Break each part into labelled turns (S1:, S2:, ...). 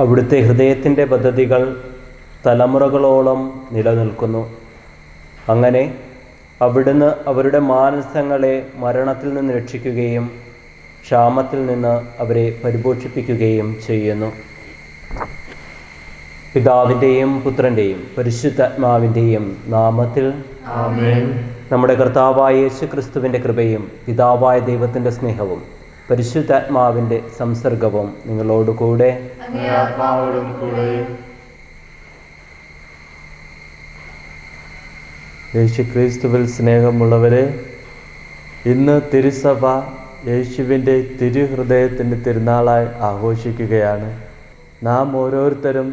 S1: അവിടുത്തെ ഹൃദയത്തിൻ്റെ പദ്ധതികൾ തലമുറകളോളം നിലനിൽക്കുന്നു. അങ്ങനെ അവിടുന്ന് അവരുടെ മാനസങ്ങളെ മരണത്തിൽ നിന്ന് രക്ഷിക്കുകയും ക്ഷാമത്തിൽ നിന്ന് അവരെ പരിപോഷിപ്പിക്കുകയും ചെയ്യുന്നു. പിതാവിൻ്റെയും പുത്രൻ്റെയും പരിശുദ്ധാത്മാവിൻ്റെയും നാമത്തിൽ
S2: ആമേൻ.
S1: നമ്മുടെ കർത്താവായ യേശു ക്രിസ്തുവിൻ്റെ കൃപയും പിതാവായ ദൈവത്തിൻ്റെ സ്നേഹവും പരിശുദ്ധാത്മാവിൻ്റെ സംസർഗവും നിങ്ങളോടുകൂടെ
S2: ആത്മാവോടും കൂടെ. യേശു ക്രിസ്തുവിൽ സ്നേഹമുള്ളവരെ, ഇന്ന് തിരുസഭ യേശുവിൻ്റെ തിരുഹൃദയത്തിൻ്റെ തിരുനാളായി ആഘോഷിക്കുകയാണ്. നാം ഓരോരുത്തരും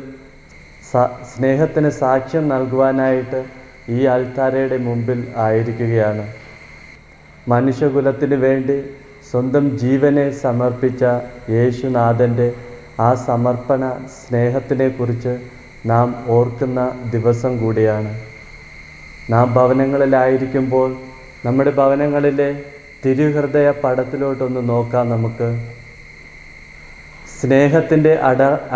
S2: സ്നേഹത്തിന് സാക്ഷ്യം നൽകുവാനായിട്ട് ഈ അൾത്താരയുടെ മുമ്പിൽ ആയിരിക്കുകയാണ്. മനുഷ്യകുലത്തിന് വേണ്ടി സ്വന്തം ജീവനെ സമർപ്പിച്ച യേശുനാഥൻ്റെ ആ സമർപ്പണ സ്നേഹത്തിനെക്കുറിച്ച് നാം ഓർക്കുന്ന ദിവസം കൂടിയാണ്. നാം ഭവനങ്ങളിലായിരിക്കുമ്പോൾ നമ്മുടെ ഭവനങ്ങളിലെ തിരുഹൃദയ പടത്തിലോട്ടൊന്ന് നോക്കാം നമുക്ക്. സ്നേഹത്തിൻ്റെ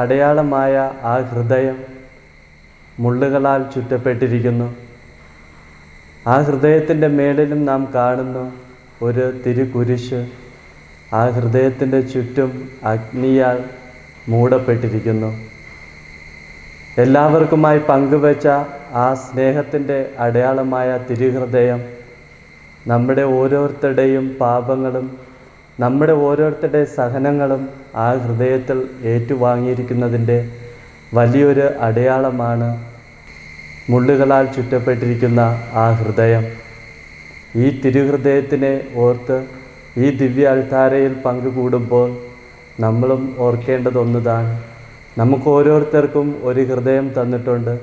S2: അടയാളമായ ആ ഹൃദയം മുള്ളുകളാൽ ചുറ്റപ്പെട്ടിരിക്കുന്നു. ആ ഹൃദയത്തിൻ്റെ മേളിലും നാം കാണുന്നു ഒരു തിരുകുരിശ്. ആ ഹൃദയത്തിൻ്റെ ചുറ്റും അഗ്നിയാൽ മൂടപ്പെട്ടിരിക്കുന്നു. എല്ലാവർക്കുമായി പങ്കുവച്ച ആ സ്നേഹത്തിൻ്റെ അടയാളമായ തിരുഹൃദയം നമ്മുടെ ഓരോരുത്തരുടെയും പാപങ്ങളും നമ്മുടെ ഓരോരുത്തരുടെ സഹനങ്ങളും ആ ഹൃദയത്തിൽ ഏറ്റുവാങ്ങിയിരിക്കുന്നതിൻ്റെ വലിയൊരു അടയാളമാണ് മുള്ളുകളാൽ ചുറ്റപ്പെട്ടിരിക്കുന്ന ആ ഹൃദയം. ഈ തിരുഹൃദയത്തിനെ ഓർത്ത് ഈ ദിവ്യ അൾത്താരയിൽ പങ്കുകൂടുമ്പോൾ നമ്മളും ഓർക്കേണ്ടതൊന്നുതാണ്. നമുക്ക് ഓരോരുത്തർക്കും ഒരു ഹൃദയം തന്നിട്ടുണ്ട്.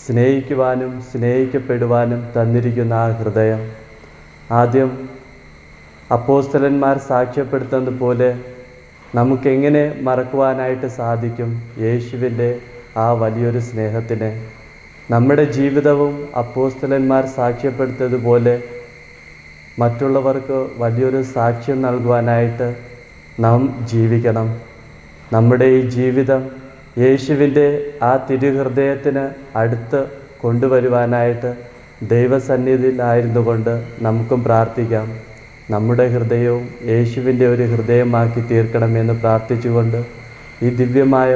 S2: സ്നേഹിക്കുവാനും സ്നേഹിക്കപ്പെടുവാനും തന്നിരിക്കുന്ന ആ ഹൃദയം ആദ്യം അപ്പോസ്തലന്മാർ സാക്ഷ്യപ്പെടുത്തുന്നത് പോലെ നമുക്കെങ്ങനെ മറക്കുവാനായിട്ട് സാധിക്കും യേശുവിൻ്റെ ആ വലിയൊരു സ്നേഹത്തിനെ? നമ്മുടെ ജീവിതവും അപ്പോസ്തലന്മാർ സാക്ഷ്യപ്പെടുത്തിയതുപോലെ മറ്റുള്ളവർക്ക് വലിയൊരു സാക്ഷ്യം നൽകുവാനായിട്ട് നാം ജീവിക്കണം. നമ്മുടെ ഈ ജീവിതം യേശുവിൻ്റെ ആ തിരുഹൃദയത്തിന് അടുത്ത് കൊണ്ടുവരുവാനായിട്ട് ദൈവസന്നിധിയിലായിരുന്നു കൊണ്ട് നമുക്കും പ്രാർത്ഥിക്കാം. നമ്മുടെ ഹൃദയവും യേശുവിൻ്റെ ഒരു ഹൃദയമാക്കി തീർക്കണമെന്ന് പ്രാർത്ഥിച്ചുകൊണ്ട് ഈ ദിവ്യമായ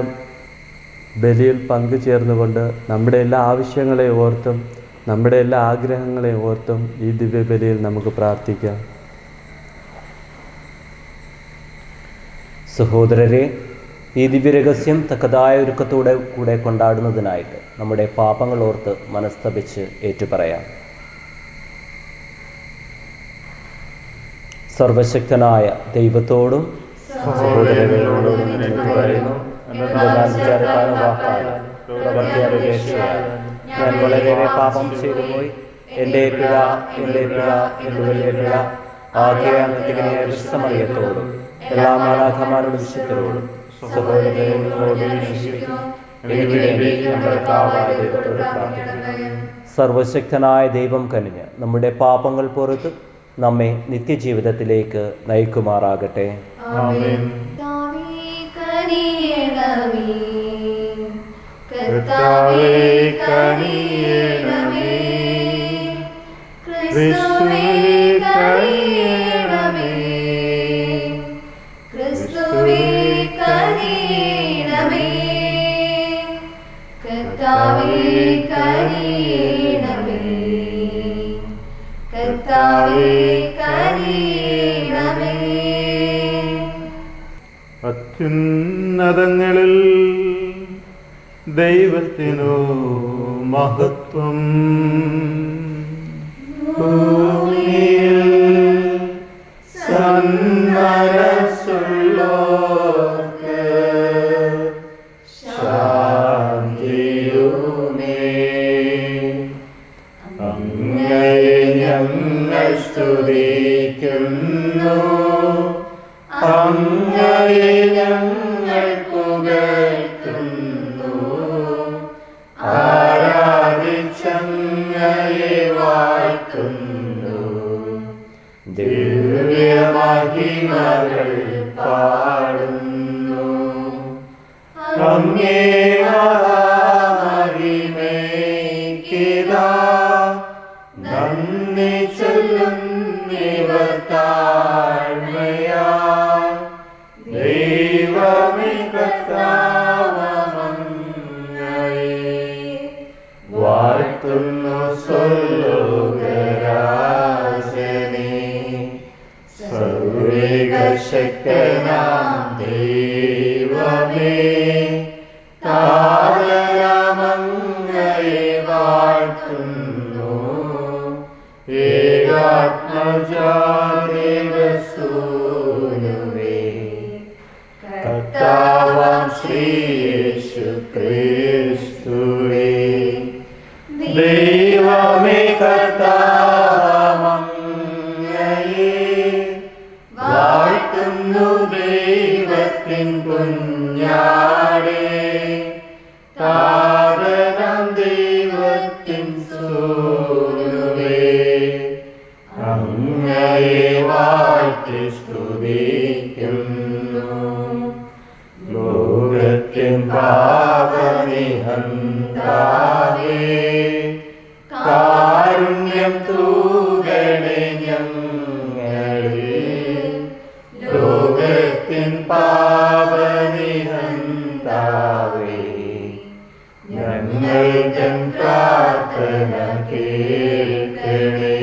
S2: ബലിയിൽ പങ്കുചേർന്നുകൊണ്ട് നമ്മുടെ എല്ലാ ആവശ്യങ്ങളെ ഓർത്തും നമ്മുടെ എല്ലാ ആഗ്രഹങ്ങളെ ഓർത്തും ഈ ദിവ്യബലിയിൽ നമുക്ക് പ്രാർത്ഥിക്കാം.
S1: സഹോദരരെ, ഈ ദിവ്യരഹസ്യം തക്കതായ ഒരുക്കത്തോടെ കൂടെ കൊണ്ടാടുന്നതിനായിട്ട് നമ്മുടെ പാപങ്ങൾ ഓർത്ത് മനസ്തപിച്ച് ഏറ്റുപറയാം. സർവശക്തനായ ദൈവത്തോടും സഹോദരങ്ങളോടും പറയുന്നു, ഞാൻ വളരെയേറെ പാപം ചെയ്തു പോയി. എൻ്റെ പിഴ എൻ്റെ വലിയ പിഴ ആദ്യത്തിനെ വിശ്രമറിയത്തോടും എല്ലാ മാലാഖമാരോടും വിശുദ്ധരോടും സഹോദരങ്ങളോടും സർവശക്തനായ ദൈവം കനിഞ്ഞ് നമ്മുടെ പാപങ്ങൾ പുറത്ത് നമ്മെ നിത്യജീവിതത്തിലേക്ക് നയിക്കുമാറാകട്ടെ.
S2: ആമേൻ. കർത്താവേ കനിയണമേ, ക്രിസ്തുവേ കനിയണമേ, ക്രിസ്തുവേ കനിയണമേ, കർത്താവേ കനിയണമേ, കർത്താവേ കനിയണമേ. അത്യുന്നതങ്ങളിൽ ദൈവത്തിനു മഹത്വം, ഭൂമിയിൽ സന്മനസ്സുള്ളോർക്ക് ശാന്തിയുമേ. അങ്ങയെ ഞങ്ങൾ സ്തുതിക്കുന്നു, അങ്ങയെ ഞങ്ങൾ പുകഴ്ത്തുന്നു, ആരാധിച്ചങ്ങയെ വാഴ്ത്തുന്നു. ദിവ്യ ദിവ്യമഹിമകൾ പാടുന്നു. അങ്ങേ മഹാമഹിമയ്ക്കിതാ നന്ദി ചൊല്ലുന്നിവർ താഴ്മയാൽ. ദൈവമേ കർത്താവങ്ങയെ വാഴ്ത്തുന്നു സ്വലോകരാജനേ. സർവ്വശക്തനാം ദൈവമേ താരമങ്ങയെ വാഴ്ത്തുന്നു. ഏകാത്മജാദേവസൂനുവേ കർത്താവാം ശ്രീയേശു ക്രിസ്തുവേ. ദൈവമേ കർത്താവങ്ങയെ വാഴ്ത്തുന്നു. ദൈവത്തിൻ കുഞ്ഞാടേ താരകം ദൈവത്തിൻ സൂനുവേ അങ്ങയെ വാഴ്ത്തി സ്തുതിക്കുന്നു. ലോകത്തിൻ പാപനിഹന്താവേ കാരുണ്യം തൂകണേ ഞങ്ങളിൽ. ലോകത്തിൻ പാപനിഹന്താവേ ഞങ്ങൾ തൻ പ്രാർത്ഥന കേൾക്കണേ.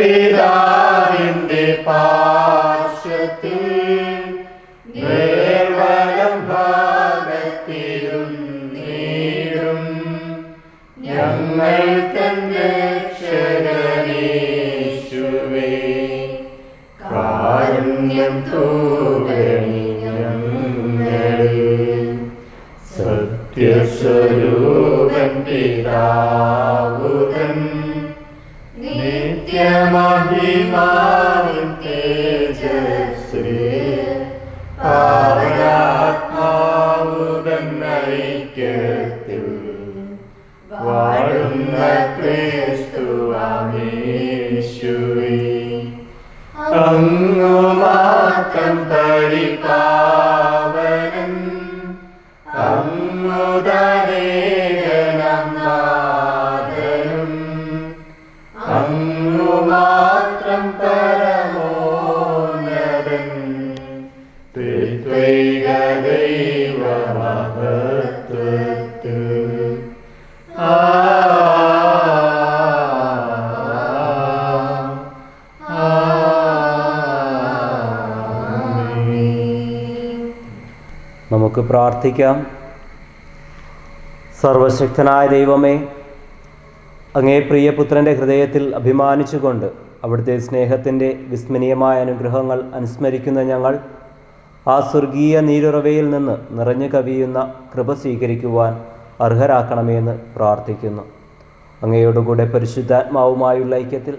S2: നിത്യപിതാവിന്റെ പാർശ്വത്തിൽ നേർവലം ഭാഗത്തിരുന്നീടും ഞങ്ങൾ തൻ രക്ഷകനേശുവേ കാരുണ്യം തൂകണേ ഞങ്ങളിൽ. സത്യസ്വരൂപൻ പിതാവുതൻ നിത്യമഹിമാവിൻ തേജസ്സിൽ പാവനാത്മാവുതൻ ഐക്യത്തിൽ വാഴുന്ന ക്രിസ്തുവാമേശുവേ അങ്ങു മാത്രം പരിപാവനൻ. അങ്ങുതനേകനം നാഥനും അങ്ങു മാത്രം പരമോന്നതൻ. ത്രിത്വൈക ദൈവമഹത്വത്തിൽ
S1: നമുക്ക് പ്രാർത്ഥിക്കാം. സർവശക്തനായ ദൈവമേ, അങ്ങേ പ്രിയപുത്രൻ്റെ ഹൃദയത്തിൽ അഭിമാനിച്ചുകൊണ്ട് അവിടുത്തെ സ്നേഹത്തിൻ്റെ വിസ്മരണീയമായ അനുഗ്രഹങ്ങൾ അനുസ്മരിക്കുന്ന ഞങ്ങൾ ആ സ്വർഗീയ നീരുറവയിൽ നിന്ന് നിറഞ്ഞു കവിയുന്ന കൃപ സ്വീകരിക്കുവാൻ അർഹരാക്കണമെന്ന് പ്രാർത്ഥിക്കുന്നു. അങ്ങയോടുകൂടെ പരിശുദ്ധാത്മാവുമായുള്ള ഐക്യത്തിൽ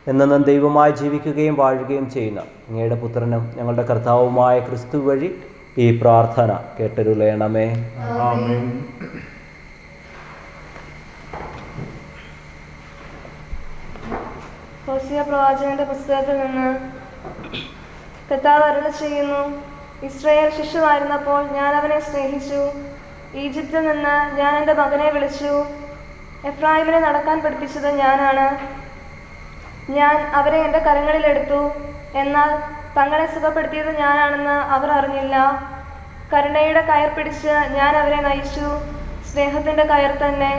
S1: എന്നെന്നും ദൈവമായി ജീവിക്കുകയും വാഴുകയും ചെയ്യുന്ന അങ്ങയുടെ പുത്രനും ഞങ്ങളുടെ കർത്താവുമായ ക്രിസ്തു വഴി ഈ പ്രാർത്ഥന കേട്ടരുളയണമേ.
S2: ആമേൻ.
S3: ഹോസിയ പ്രവാചകന്റെ പുസ്തകത്തിൽ നിന്ന് കർത്താവ് അരുളി ചെയ്യുന്നു: ഇസ്രായേൽ ശിശുവായിരുന്നപ്പോൾ ഞാൻ അവനെ സ്നേഹിച്ചു. ഈജിപ്തിൽ നിന്ന് ഞാൻ എൻ്റെ മകനെ വിളിച്ചു. എഫ്രായിമിനെ നടക്കാൻ പഠിപ്പിച്ചത് ഞാനാണ്. ഞാൻ അവരെ എൻ്റെ കരങ്ങളിലെടുത്തു. എന്നാൽ തങ്ങളെ സുഖപ്പെടുത്തിയത് ഞാനാണെന്ന് അവർ അറിഞ്ഞില്ല. കരുണയുടെ കയർ പിടിച്ച് ഞാൻ അവരെ നയിച്ചു, സ്നേഹത്തിൻ്റെ കയർ തന്നെ.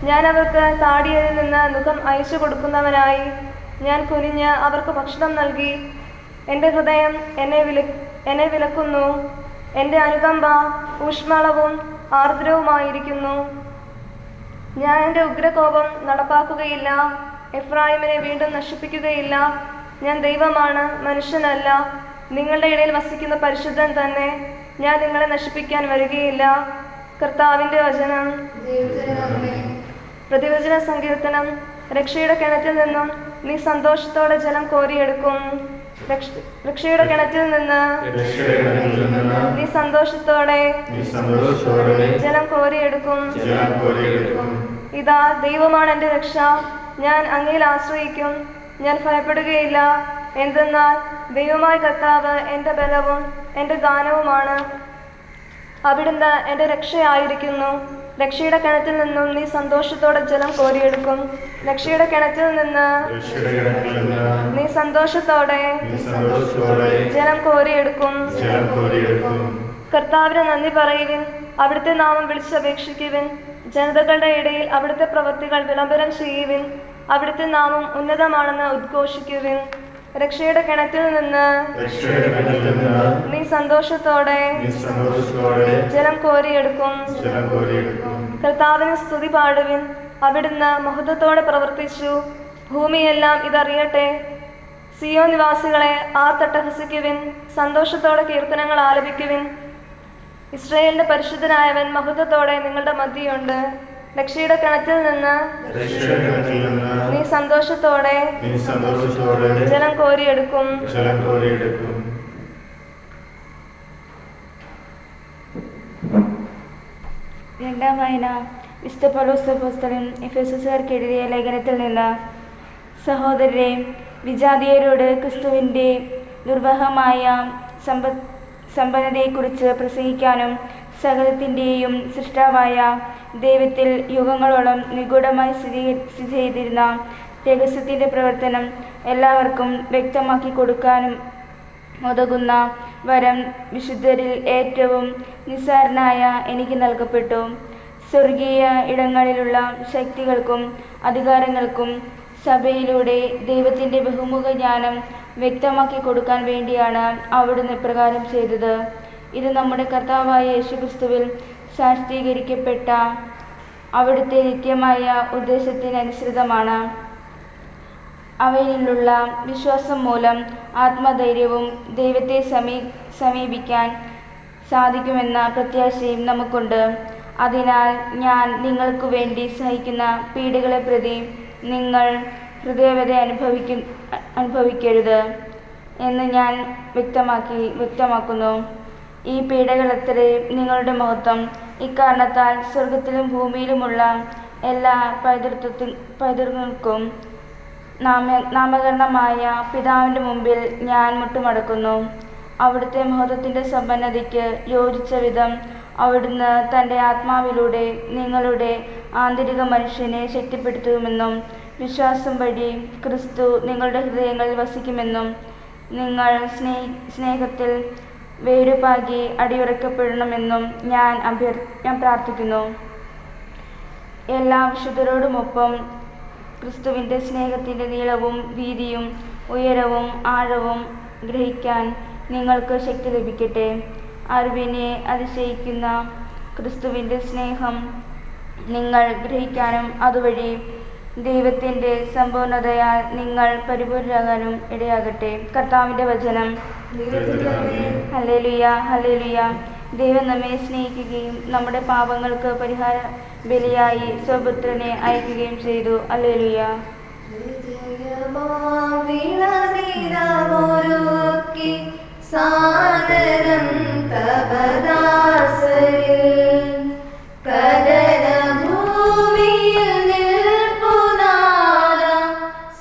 S3: ഞാൻ അവർക്ക് താടിയതിൽ നിന്ന് മുഖം അയച്ചു കൊടുക്കുന്നവനായി ഞാൻ കുനിഞ്ഞ് അവർക്ക് ഭക്ഷണം നൽകി. എൻ്റെ ഹൃദയം എന്നെ വിലക്കുന്നു. എൻ്റെ അനുകമ്പ ഊഷ്മളവും ആർദ്രവുമായിരിക്കുന്നു. ഞാൻ എൻ്റെ ഉഗ്രകോപം നടപ്പാക്കുകയില്ല. എഫ്രായിമിനെ വീണ്ടും നശിപ്പിക്കുകയില്ല. ഞാൻ ദൈവമാണ്, മനുഷ്യനല്ല. നിങ്ങളുടെ ഇടയിൽ വസിക്കുന്ന പരിശുദ്ധൻ തന്നെ. ഞാൻ നിങ്ങളെ നശിപ്പിക്കാൻ വരികയില്ല. കർത്താവിൻ്റെ വചനം. പ്രതിവചന സങ്കീർത്തനം. രക്ഷയുടെ കിണറ്റിൽ നിന്നും നീ സന്തോഷത്തോടെ ജലം കോരിയെടുക്കും. രക്ഷയുടെ കിണറ്റിൽ നിന്ന് നീ സന്തോഷത്തോടെ ജലം കോരിയെടുക്കും.
S2: ജലം കോരിയെടുക്കും.
S3: ഇതാ, ദൈവമാണ് എൻ്റെ രക്ഷ. ഞാൻ അങ്ങയിൽ ആശ്രയിക്കും. ഞാൻ ഭയപ്പെടുകയില്ല. എന്തെന്നാൽ ദൈവമായ കർത്താവ് എൻ്റെ ബലവും എൻ്റെ ഗാനവുമാണ്. അവിടുന്ന് എൻ്റെ രക്ഷയായിരിക്കുന്നു. രക്ഷയുടെ കിണറ്റിൽ നിന്നും നീ സന്തോഷത്തോടെ ജലം കോരിയെടുക്കും. രക്ഷയുടെ കിണറ്റിൽ നിന്ന് നീ സന്തോഷത്തോടെ ജലം കോരിയെടുക്കും. കർത്താവിന് നന്ദി പറയുവിൻ, അവിടുത്തെ നാമം വിളിച്ചപേക്ഷിക്കുവിൻ. ജനതകളുടെ ഇടയിൽ അവിടുത്തെ പ്രവൃത്തികൾ വിളംബരം ചെയ്യുവിൻ. അവിടുത്തെ നാമം ഉന്നതമാണെന്ന് ഉദ്ഘോഷിക്കുവിൻ. രക്ഷയുടെ കിണറ്റിൽ നിന്ന് നീ സന്തോഷത്തോടെ ജലം കോരിയെടുക്കും. കർത്താവിന് സ്തുതി പാടുവിൻ, അവിടുന്ന് മഹത്വത്തോടെ പ്രവർത്തിച്ചു. ഭൂമിയെല്ലാം ഇതറിയട്ടെ. സിയോൻ നിവാസികളെ ആർത്തട്ടഹസിക്കുവിൻ, സന്തോഷത്തോടെ കീർത്തനങ്ങൾ ആലപിക്കുവിൻ. ഇസ്രായേലിന്റെ പരിശുദ്ധനായവൻ മഹത്വത്തോടെ നിങ്ങളുടെ മധ്യയുണ്ട്. രക്ഷയുടെ കിണറ്റിൽ നിന്ന് നീ സന്തോഷത്തോടെ ജലം കോരിയെടുക്കും.
S4: രണ്ടാം വായന വിശുദ്ധ പൗലോസ് അപ്പോസ്തലൻ എഫെസോസുകാർക്ക് എഴുതിയ ലേഖനത്തിൽ നിന്ന്. സഹോദരരെ, വിജാതീയരോട് ക്രിസ്തുവിൻ്റെ ദുർവഹമായ സമ്പന്നതയെക്കുറിച്ച് പ്രസംഗിക്കാനും സകലത്തിൻ്റെയും സൃഷ്ടാവായ ദൈവത്തിൽ യുഗങ്ങളോളം നിഗൂഢമായി സ്ഥിതി ചെയ്തിരുന്ന രഹസ്യത്തിൻ്റെ പ്രവർത്തനം എല്ലാവർക്കും വ്യക്തമാക്കി കൊടുക്കാനും ഉതകുന്ന വരം വിശുദ്ധരിൽ ഏറ്റവും നിസ്സാരനായ എനിക്ക് നൽകപ്പെട്ടു. സ്വർഗീയ ഇടങ്ങളിലുള്ള ശക്തികൾക്കും അധികാരങ്ങൾക്കും സഭയിലൂടെ ദൈവത്തിൻ്റെ ബഹുമുഖ ജ്ഞാനം വ്യക്തമാക്കി കൊടുക്കാൻ വേണ്ടിയാണ് അവിടുന്ന് ഇപ്രകാരം ചെയ്തത്. ഇത് നമ്മുടെ കർത്താവായ യേശുക്രിസ്തുവിൽ സാക്ഷീകരിക്കപ്പെട്ട അവിടുത്തെ നിത്യമായ ഉദ്ദേശത്തിനനുസൃതമാണ്. അവയിലുള്ള വിശ്വാസം മൂലം ആത്മധൈര്യവും ദൈവത്തെ സമീപിക്കാൻ സാധിക്കുമെന്ന പ്രത്യാശയും നമുക്കുണ്ട്. അതിനാൽ ഞാൻ നിങ്ങൾക്ക് വേണ്ടി സഹിക്കുന്ന പീഡകളെ പ്രതി നിങ്ങൾ ഹൃദയവ്യത അനുഭവിക്കരുത് എന്ന് ഞാൻ വ്യക്തമാക്കുന്നു. ഈ പീഡകളത്രേ നിങ്ങളുടെ മഹത്വം. ഇക്കാരണത്താൽ സ്വർഗത്തിലും ഭൂമിയിലുമുള്ള എല്ലാ പൈതൃകങ്ങൾക്കും നാമകരണമായ പിതാവിൻ്റെ മുമ്പിൽ ഞാൻ മുട്ടുമടക്കുന്നു. അവിടുത്തെ മഹത്വത്തിൻ്റെ സമ്പന്നതയ്ക്ക് യോജിച്ച വിധം അവിടുന്ന് തൻ്റെ ആത്മാവിലൂടെ നിങ്ങളുടെ ആന്തരിക മനുഷ്യനെ ശക്തിപ്പെടുത്തുമെന്നും വിശ്വാസം വഴി ക്രിസ്തു നിങ്ങളുടെ ഹൃദയങ്ങളിൽ വസിക്കുമെന്നും നിങ്ങൾ സ്നേഹത്തിൽ വേരുപാകി അടിയുറക്കപ്പെടണമെന്നും ഞാൻ പ്രാർത്ഥിക്കുന്നു. എല്ലാ വിശുദ്ധരോടുമൊപ്പം ക്രിസ്തുവിൻ്റെ സ്നേഹത്തിൻ്റെ നീളവും വീതിയും ഉയരവും ആഴവും ഗ്രഹിക്കാൻ നിങ്ങൾക്ക് ശക്തി ലഭിക്കട്ടെ. അറിവിനെ അതിശയിക്കുന്ന ക്രിസ്തുവിൻ്റെ സ്നേഹം നിങ്ങൾ ഗ്രഹിക്കാനും അതുവഴി ദൈവത്തിൻ്റെ സമ്പൂർണ്ണതയാൽ നിങ്ങൾ പരിപൂർണരാകാനും ഇടയാകട്ടെ. കർത്താവിൻ്റെ വചനം. Hallelujah, hallelujah. ദൈവം നമ്മെ സ്നേഹിക്കുകയും നമ്മുടെ പാപങ്ങൾക്ക് പരിഹാര ബലിയായി സ്വപുത്രനെ അയക്കുകയും ചെയ്തു. ഹല്ലേലൂയ.
S2: സാദരം തപദാസരിൽ കദന ഭൂമിയിൽ നിൽപ്പുനാദ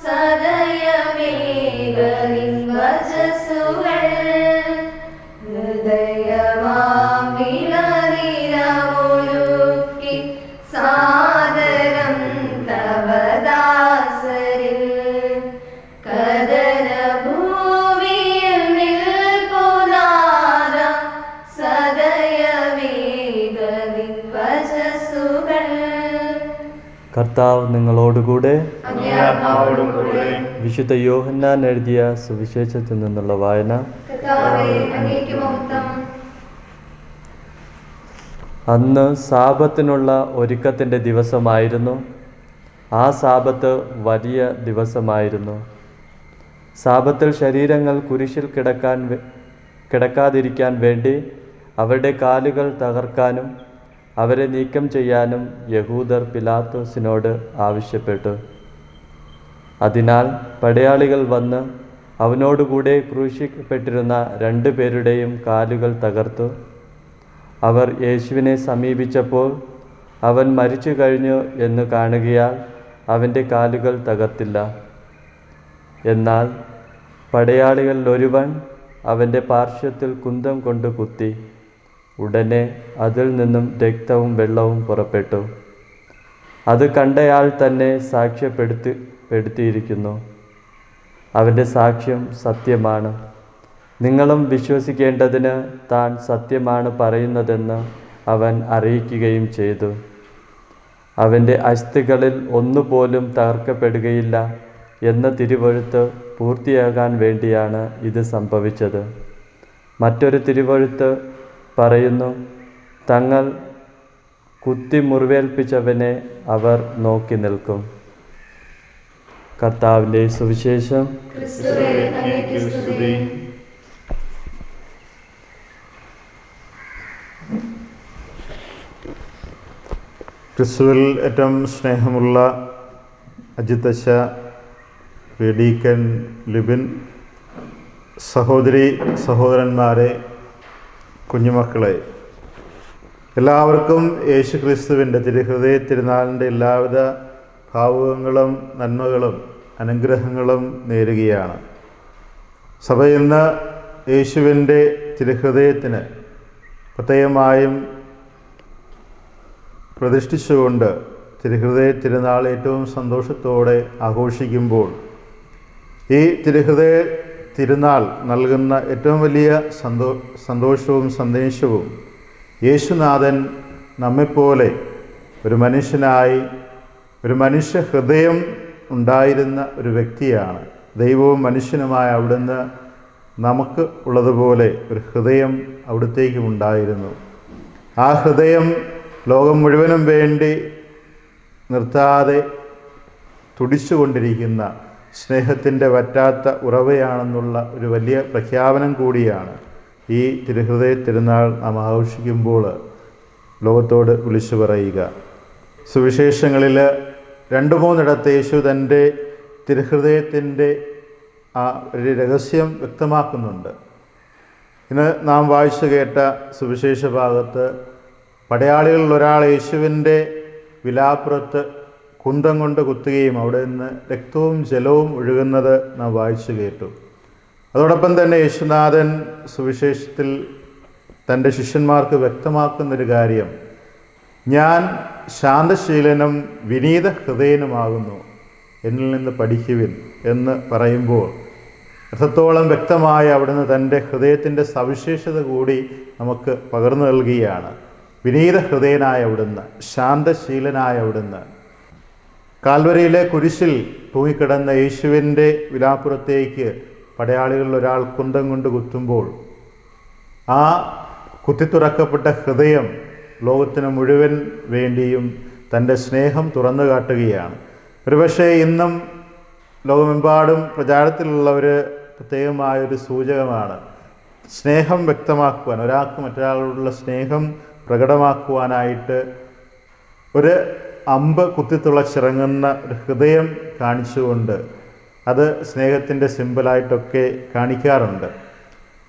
S2: സദയമേക നിൻ വചസ്സുകൾ ഹൃദയമാം വിളനിലമൊരുക്കി സാദരം തപദാസരിൽ കദന ഭൂമിയിൽ നിൽപ്പുനാദ സദയമേക നിൻ വചസ്സുകൾ.
S1: കർത്താവ് നിങ്ങളോടുകൂടെ.
S2: അങ്ങയോടുകൂടെ.
S1: വിശുദ്ധ യോഹന്നാൻ എഴുതിയ സുവിശേഷത്തിൽ നിന്നുള്ള വായന.
S2: കർത്താവേ, അങ്ങേക്ക് മഹത്വം.
S1: അന്ന് സാബത്തിനുള്ള ഒരുക്കത്തിൻ്റെ ദിവസമായിരുന്നു. ആ സാബത്ത് വലിയ ദിവസമായിരുന്നു. സാബത്തിൽ ശരീരങ്ങൾ കുരിശിൽ കിടക്കാതിരിക്കാൻ വേണ്ടി അവരുടെ കാലുകൾ തകർക്കാനും അവരെ നീക്കം ചെയ്യാനും യഹൂദർ പിലാത്തോസിനോട് ആവശ്യപ്പെട്ടു. അതിനാൽ പടയാളികൾ വന്ന് അവനോടുകൂടെ ക്രൂശിക്കപ്പെട്ടിരുന്ന 2 പേരുടെയും കാലുകൾ തകർത്തു. അവർ യേശുവിനെ സമീപിച്ചപ്പോൾ അവൻ മരിച്ചു കഴിഞ്ഞു എന്ന് കാണുകയാൽ അവൻ്റെ കാലുകൾ തകർത്തില്ല.
S5: എന്നാൽ പടയാളികളിൽ ഒരുവൻ അവൻ്റെ പാർശ്വത്തിൽ കുന്തം കൊണ്ട് കുത്തി. ഉടനെ അതിൽ നിന്നും രക്തവും വെള്ളവും പുറപ്പെട്ടു. അത് കണ്ടയാൾ തന്നെ സാക്ഷ്യപ്പെടുത്തിയിരിക്കുന്നു. അവൻ്റെ സാക്ഷ്യം സത്യമാണ്. നിങ്ങളും വിശ്വസിക്കേണ്ടതിന് താൻ സത്യമാണ് പറയുന്നതെന്ന് അവൻ അറിയിക്കുകയും ചെയ്തു. അവൻ്റെ അസ്ഥികളിൽ ഒന്നുപോലും തകർക്കപ്പെടുകയില്ല എന്ന തിരുവെഴുത്ത് പൂർത്തിയാകാൻ വേണ്ടിയാണ് ഇത് സംഭവിച്ചത്. മറ്റൊരു തിരുവെഴുത്ത് പറയുന്നു, തങ്ങൾ കുത്തി മുറിവേൽപ്പിച്ചവനെ അവർ നോക്കി നിൽക്കും. കർത്താവിൻ്റെ സുവിശേഷം.
S2: ക്രിസ്തുവേ, അങ്ങേക്ക് സ്തുതി.
S6: ക്രിസ്തുവിൽ ഏറ്റവും സ്നേഹമുള്ള അജിത്തശ, ഡീക്കൻ ലിബിൻ, സഹോദരന്മാരെ, കുഞ്ഞുമക്കളെ, എല്ലാവർക്കും യേശു ക്രിസ്തുവിൻ്റെ തിരുഹൃദയ തിരുനാളിൻ്റെ എല്ലാവിധ ഭാവുകങ്ങളും നന്മകളും അനുഗ്രഹങ്ങളും നേരുകയാണ്. സഭ ഇന്ന് യേശുവിൻ്റെ തിരുഹൃദയത്തിന് പ്രത്യേകമായും പ്രതിഷ്ഠിച്ചുകൊണ്ട് തിരുഹൃദയ തിരുനാൾ ഏറ്റവും സന്തോഷത്തോടെ ആഘോഷിക്കുമ്പോൾ ഈ തിരുഹൃദയ തിരുനാൾ നൽകുന്ന ഏറ്റവും വലിയ സന്തോഷവും സന്ദേശവും യേശുനാഥൻ നമ്മെപ്പോലെ ഒരു മനുഷ്യനായി, ഒരു മനുഷ്യ ഹൃദയം ഉണ്ടായിരുന്ന ഒരു വ്യക്തിയാണ്. ദൈവവും മനുഷ്യനുമായ അവിടുന്ന് നമുക്ക് ഉള്ളതുപോലെ ഒരു ഹൃദയം അവിടുത്തേക്കും ഉണ്ടായിരുന്നു. ആ ഹൃദയം ലോകം മുഴുവനും വേണ്ടി നിർത്താതെ തുടിച്ചുകൊണ്ടിരിക്കുന്ന സ്നേഹത്തിൻ്റെ വറ്റാത്ത ഉറവയാണെന്നുള്ള ഒരു വലിയ പ്രഖ്യാപനം കൂടിയാണ് ഈ തിരുഹൃദയ തിരുനാൾ നാം ആഘോഷിക്കുമ്പോൾ ലോകത്തോട് വിളിച്ചു പറയുക. സുവിശേഷങ്ങളിൽ 2-3 യേശു തൻ്റെ തിരുഹൃദയത്തിൻ്റെ ആ ഒരു രഹസ്യം വ്യക്തമാക്കുന്നുണ്ട്. ഇന്ന് നാം വായിച്ചു കേട്ട സുവിശേഷ ഭാഗത്ത് പടയാളികളിൽ ഒരാൾ യേശുവിൻ്റെ വിലാപ്പുറത്ത് കുന്തം കൊണ്ട് കുത്തുകയും അവിടെ നിന്ന് രക്തവും ജലവും ഒഴുകുന്നത് നാം വായിച്ചു കേട്ടു. അതോടൊപ്പം തന്നെ യേശുനാഥൻ സുവിശേഷത്തിൽ തൻ്റെ ശിഷ്യന്മാർക്ക് വ്യക്തമാക്കുന്നൊരു കാര്യം, ഞാൻ ശാന്തശീലനും വിനീത ഹൃദയനുമാകുന്നു, എന്നിൽ നിന്ന് പഠിക്കുവിൻ എന്ന് പറയുമ്പോൾ എത്രത്തോളം വ്യക്തമായി അവിടുന്ന് തൻ്റെ ഹൃദയത്തിൻ്റെ സവിശേഷത കൂടി നമുക്ക് പകർന്നു നൽകുകയാണ്. വിനീത ഹൃദയനായ അവിടുന്ന്, ശാന്തശീലനായ അവിടുന്ന്, കാൽവരിയിലെ കുരിശിൽ തൂങ്ങിക്കിടന്ന യേശുവിൻ്റെ വിലാപ്പുറത്തേക്ക് പടയാളികളിൽ ഒരാൾ കുന്തം കൊണ്ട് കുത്തുമ്പോൾ ആ കുത്തിത്തുറക്കപ്പെട്ട ഹൃദയം ലോകത്തിന് മുഴുവൻ വേണ്ടിയും തൻ്റെ സ്നേഹം തുറന്നു കാട്ടുകയാണ്. ഒരുപക്ഷെ ഇന്നും ലോകമെമ്പാടും പ്രചാരത്തിലുള്ള ഒരു പ്രത്യേകമായൊരു സൂചകമാണ് സ്നേഹം വ്യക്തമാക്കുവാൻ, ഒരാൾക്ക് മറ്റൊരാളോടുള്ള സ്നേഹം പ്രകടമാക്കുവാനായിട്ട് ഒരു അമ്പ് കുത്തിത്തുളച്ചിറങ്ങുന്ന ഒരു ഹൃദയം കാണിച്ചുകൊണ്ട് അത് സ്നേഹത്തിൻ്റെ സിമ്പലായിട്ടൊക്കെ കാണിക്കാറുണ്ട്.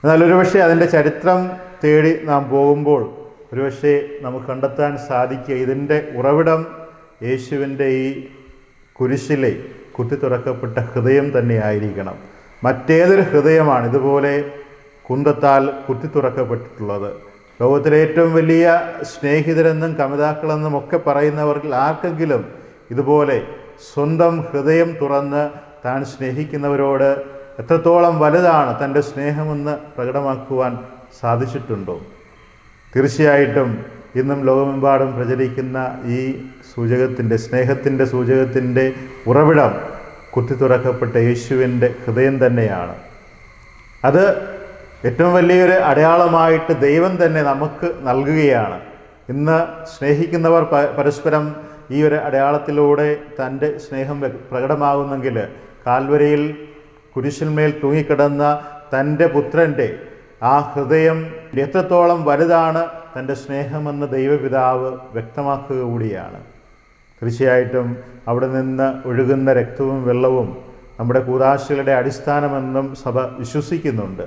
S6: എന്നാൽ ഒരുപക്ഷെ അതിൻ്റെ ചരിത്രം തേടി നാം പോകുമ്പോൾ ഒരുപക്ഷെ നമുക്ക് കണ്ടെത്താൻ സാധിക്കുക ഇതിൻ്റെ ഉറവിടം യേശുവിൻ്റെ ഈ കുരിശിലെ കുത്തിത്തുറക്കപ്പെട്ട ഹൃദയം തന്നെയായിരിക്കണം. മറ്റേതൊരു ഹൃദയമാണ് ഇതുപോലെ കുന്തത്താൽ കുത്തിത്തുറക്കപ്പെട്ടിട്ടുള്ളത്? ലോകത്തിലെ ഏറ്റവും വലിയ സ്നേഹിതരെന്നും കമിതാക്കളെന്നും ഒക്കെ പറയുന്നവർക്ക് ആർക്കെങ്കിലും ഇതുപോലെ സ്വന്തം ഹൃദയം തുറന്ന് താൻ സ്നേഹിക്കുന്നവരോട് എത്രത്തോളം വലുതാണ് തൻ്റെ സ്നേഹമെന്ന് പ്രകടമാക്കുവാൻ സാധിച്ചിട്ടുണ്ടോ? തീർച്ചയായിട്ടും ഇന്നും ലോകമെമ്പാടും പ്രചരിക്കുന്ന ഈ സൂചകത്തിൻ്റെ, സ്നേഹത്തിൻ്റെ സൂചകത്തിൻ്റെ ഉറവിടം കുത്തിത്തുറക്കപ്പെട്ട യേശുവിൻ്റെ ഹൃദയം തന്നെയാണ്. അത് ഏറ്റവും വലിയൊരു അടയാളമായിട്ട് ദൈവം തന്നെ നമുക്ക് നൽകുകയാണ്. ഇന്ന് സ്നേഹിക്കുന്നവർ പരസ്പരം ഈ ഒരു അടയാളത്തിലൂടെ തൻ്റെ സ്നേഹം പ്രകടമാകുന്നെങ്കിൽ കാൽവരിയിൽ കുരിശിന്മേൽ തൂങ്ങിക്കിടന്ന തൻ്റെ പുത്രൻ്റെ ആ ഹൃദയം എത്രത്തോളം വലുതാണ് തൻ്റെ സ്നേഹമെന്ന് ദൈവപിതാവ് വ്യക്തമാക്കുക കൂടിയാണ്. തീർച്ചയായിട്ടും അവിടെ നിന്ന് ഒഴുകുന്ന രക്തവും വെള്ളവും നമ്മുടെ കൂദാശകളുടെ അടിസ്ഥാനമെന്നും സഭ വിശ്വസിക്കുന്നുണ്ട്.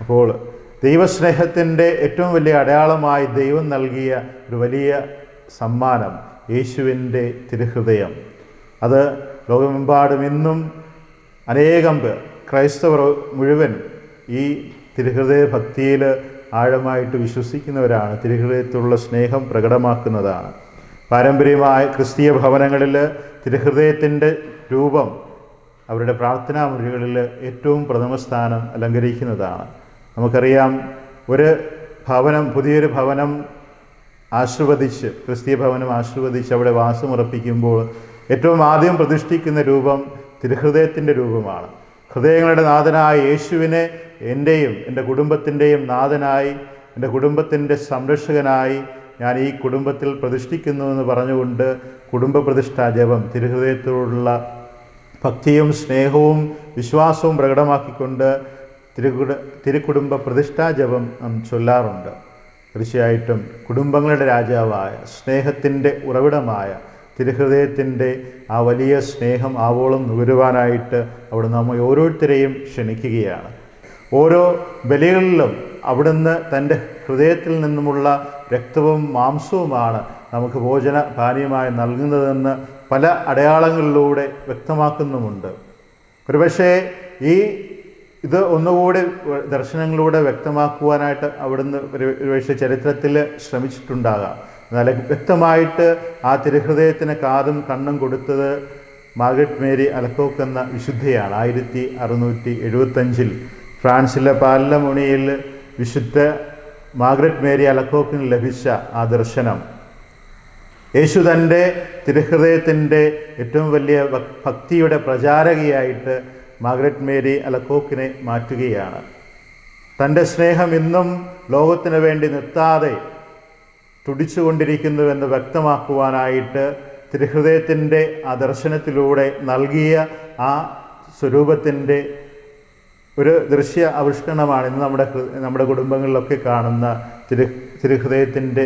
S6: അപ്പോൾ ദൈവസ്നേഹത്തിൻ്റെ ഏറ്റവും വലിയ അടയാളമായി ദൈവം നൽകിയ ഒരു വലിയ സമ്മാനം യേശുവിൻ്റെ തിരുഹൃദയം. അത് ലോകമെമ്പാടും ഇന്നും അനേകം പേർ, ക്രൈസ്തവർ മുഴുവൻ ഈ തിരുഹൃദയ ഭക്തിയിൽ ആഴമായിട്ട് വിശ്വസിക്കുന്നവരാണ്. തിരുഹൃദയത്തിലുള്ള സ്നേഹം പ്രകടമാക്കുന്നതാണ്. പാരമ്പര്യമായ ക്രിസ്തീയ ഭവനങ്ങളിൽ തിരുഹൃദയത്തിൻ്റെ രൂപം അവരുടെ പ്രാർത്ഥനാ മുറികളിൽ ഏറ്റവും പ്രഥമ സ്ഥാനം അലങ്കരിക്കുന്നതാണ്. നമുക്കറിയാം, ഒരു ഭവനം, പുതിയൊരു ഭവനം ആശീർവദിച്ച്, ക്രിസ്തീയ ഭവനം ആശീർവദിച്ച് അവിടെ വാസമുറപ്പിക്കുമ്പോൾ ഏറ്റവും ആദ്യം പ്രതിഷ്ഠിക്കുന്ന രൂപം തിരുഹൃദയത്തിൻ്റെ രൂപമാണ്. ഹൃദയങ്ങളുടെ നാഥനായ യേശുവിനെ എൻ്റെയും എൻ്റെ കുടുംബത്തിൻ്റെയും നാഥനായി, എൻ്റെ കുടുംബത്തിൻ്റെ സംരക്ഷകനായി ഞാൻ ഈ കുടുംബത്തിൽ പ്രതിഷ്ഠിക്കുന്നു എന്ന് പറഞ്ഞുകൊണ്ട് കുടുംബ പ്രതിഷ്ഠാ ജപം, തിരുഹൃദയത്തോടുള്ള ഭക്തിയും സ്നേഹവും വിശ്വാസവും പ്രകടമാക്കിക്കൊണ്ട് തിരുക്കുടുംബ പ്രതിഷ്ഠാ ജപം നാം ചൊല്ലാറുണ്ട്. തീർച്ചയായിട്ടും കുടുംബങ്ങളുടെ രാജാവായ, സ്നേഹത്തിൻ്റെ ഉറവിടമായ തിരുഹൃദയത്തിൻ്റെ ആ വലിയ സ്നേഹം ആവോളം നുകരുവാനായിട്ട് അവിടെ നമ്മൾ ഓരോരുത്തരെയും ക്ഷണിക്കുകയാണ്. ഓരോ ബലികളിലും അവിടുന്ന് തൻ്റെ ഹൃദയത്തിൽ നിന്നുമുള്ള രക്തവും മാംസവുമാണ് നമുക്ക് ഭോജന പാനീയമായി നൽകുന്നതെന്ന് പല അടയാളങ്ങളിലൂടെ വ്യക്തമാക്കുന്നുമുണ്ട്. ഒരുപക്ഷേ ഇത് ഒന്നുകൂടി ദർശനങ്ങളിലൂടെ വ്യക്തമാക്കുവാനായിട്ട് അവിടുന്ന് ഒരുപക്ഷെ ചരിത്രത്തിൽ ശ്രമിച്ചിട്ടുണ്ടാകാം. എന്നാൽ വ്യക്തമായിട്ട് ആ തിരുഹൃദയത്തിന് കാതും കണ്ണും കൊടുത്തത് മാർഗരറ്റ് മേരി അലക്കോക്ക് എന്ന വിശുദ്ധയാണ്. 1675 ഫ്രാൻസിലെ പാർലമുണിയിൽ വിശുദ്ധ മാർഗരറ്റ് മേരി അലക്കോക്കിന് ലഭിച്ച ആ ദർശനം യേശു തൻ്റെ തിരുഹൃദയത്തിൻ്റെ ഏറ്റവും വലിയ ഭക്തിയുടെ പ്രചാരകയായിട്ട് മാർഗരറ്റ് മേരി അലക്കോക്കിനെ മാറ്റുകയാണ്. തൻ്റെ സ്നേഹം ഇന്നും ലോകത്തിന് വേണ്ടി നിർത്താതെ തുടിച്ചുകൊണ്ടിരിക്കുന്നുവെന്ന് വ്യക്തമാക്കുവാനായിട്ട് തിരുഹൃദയത്തിൻ്റെ ആ ദർശനത്തിലൂടെ നൽകിയ ആ സ്വരൂപത്തിൻ്റെ ഒരു ദൃശ്യ ആവിഷ്കരണമാണ് ഇന്ന് നമ്മുടെ കുടുംബങ്ങളിലൊക്കെ കാണുന്ന തിരുഹൃദയത്തിൻ്റെ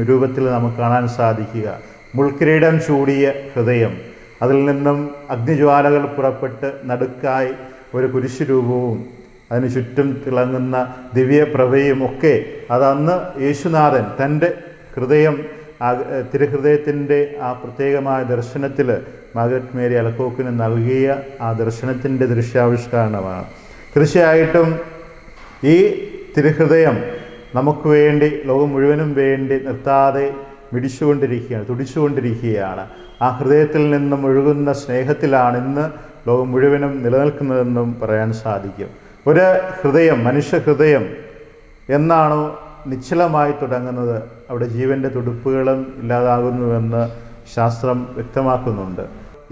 S6: രൂപത്തിൽ നമുക്ക് കാണാൻ സാധിക്കുക. മുൾക്കിരീടം ചൂടിയ ഹൃദയം, അതിൽ നിന്നും അഗ്നിജ്വാലകൾ പുറപ്പെട്ട് നടുക്കായി ഒരു കുരിശു രൂപവും അതിന് ചുറ്റും തിളങ്ങുന്ന ദിവ്യപ്രഭയും ഒക്കെ അതന്ന് യേശുനാഥൻ തൻ്റെ തിരുഹൃദയത്തിൻ്റെ ആ പ്രത്യേകമായ ദർശനത്തിൽ മാർഗരറ്റ് മേരി അലക്കോക്കിന് നൽകിയ ആ ദർശനത്തിൻ്റെ ദൃശ്യാവിഷ്കരണമാണ്. തീർച്ചയായിട്ടും ഈ തിരുഹൃദയം നമുക്ക് വേണ്ടി, ലോകം മുഴുവനും വേണ്ടി നിർത്താതെ തുടിച്ചുകൊണ്ടിരിക്കുകയാണ്. ആ ഹൃദയത്തിൽ നിന്നും ഒഴുകുന്ന സ്നേഹത്തിലാണ് ഇന്ന് ലോകം മുഴുവനും നിലനിൽക്കുന്നതെന്നും പറയാൻ സാധിക്കും. ഒരു ഹൃദയം, മനുഷ്യഹൃദയം എന്നാണോ നിശ്ചലമായി തുടങ്ങുന്നത്, അവിടെ ജീവൻ്റെ തുടിപ്പുകളും ഇല്ലാതാകുന്നുവെന്ന് ശാസ്ത്രം വ്യക്തമാക്കുന്നുണ്ട്.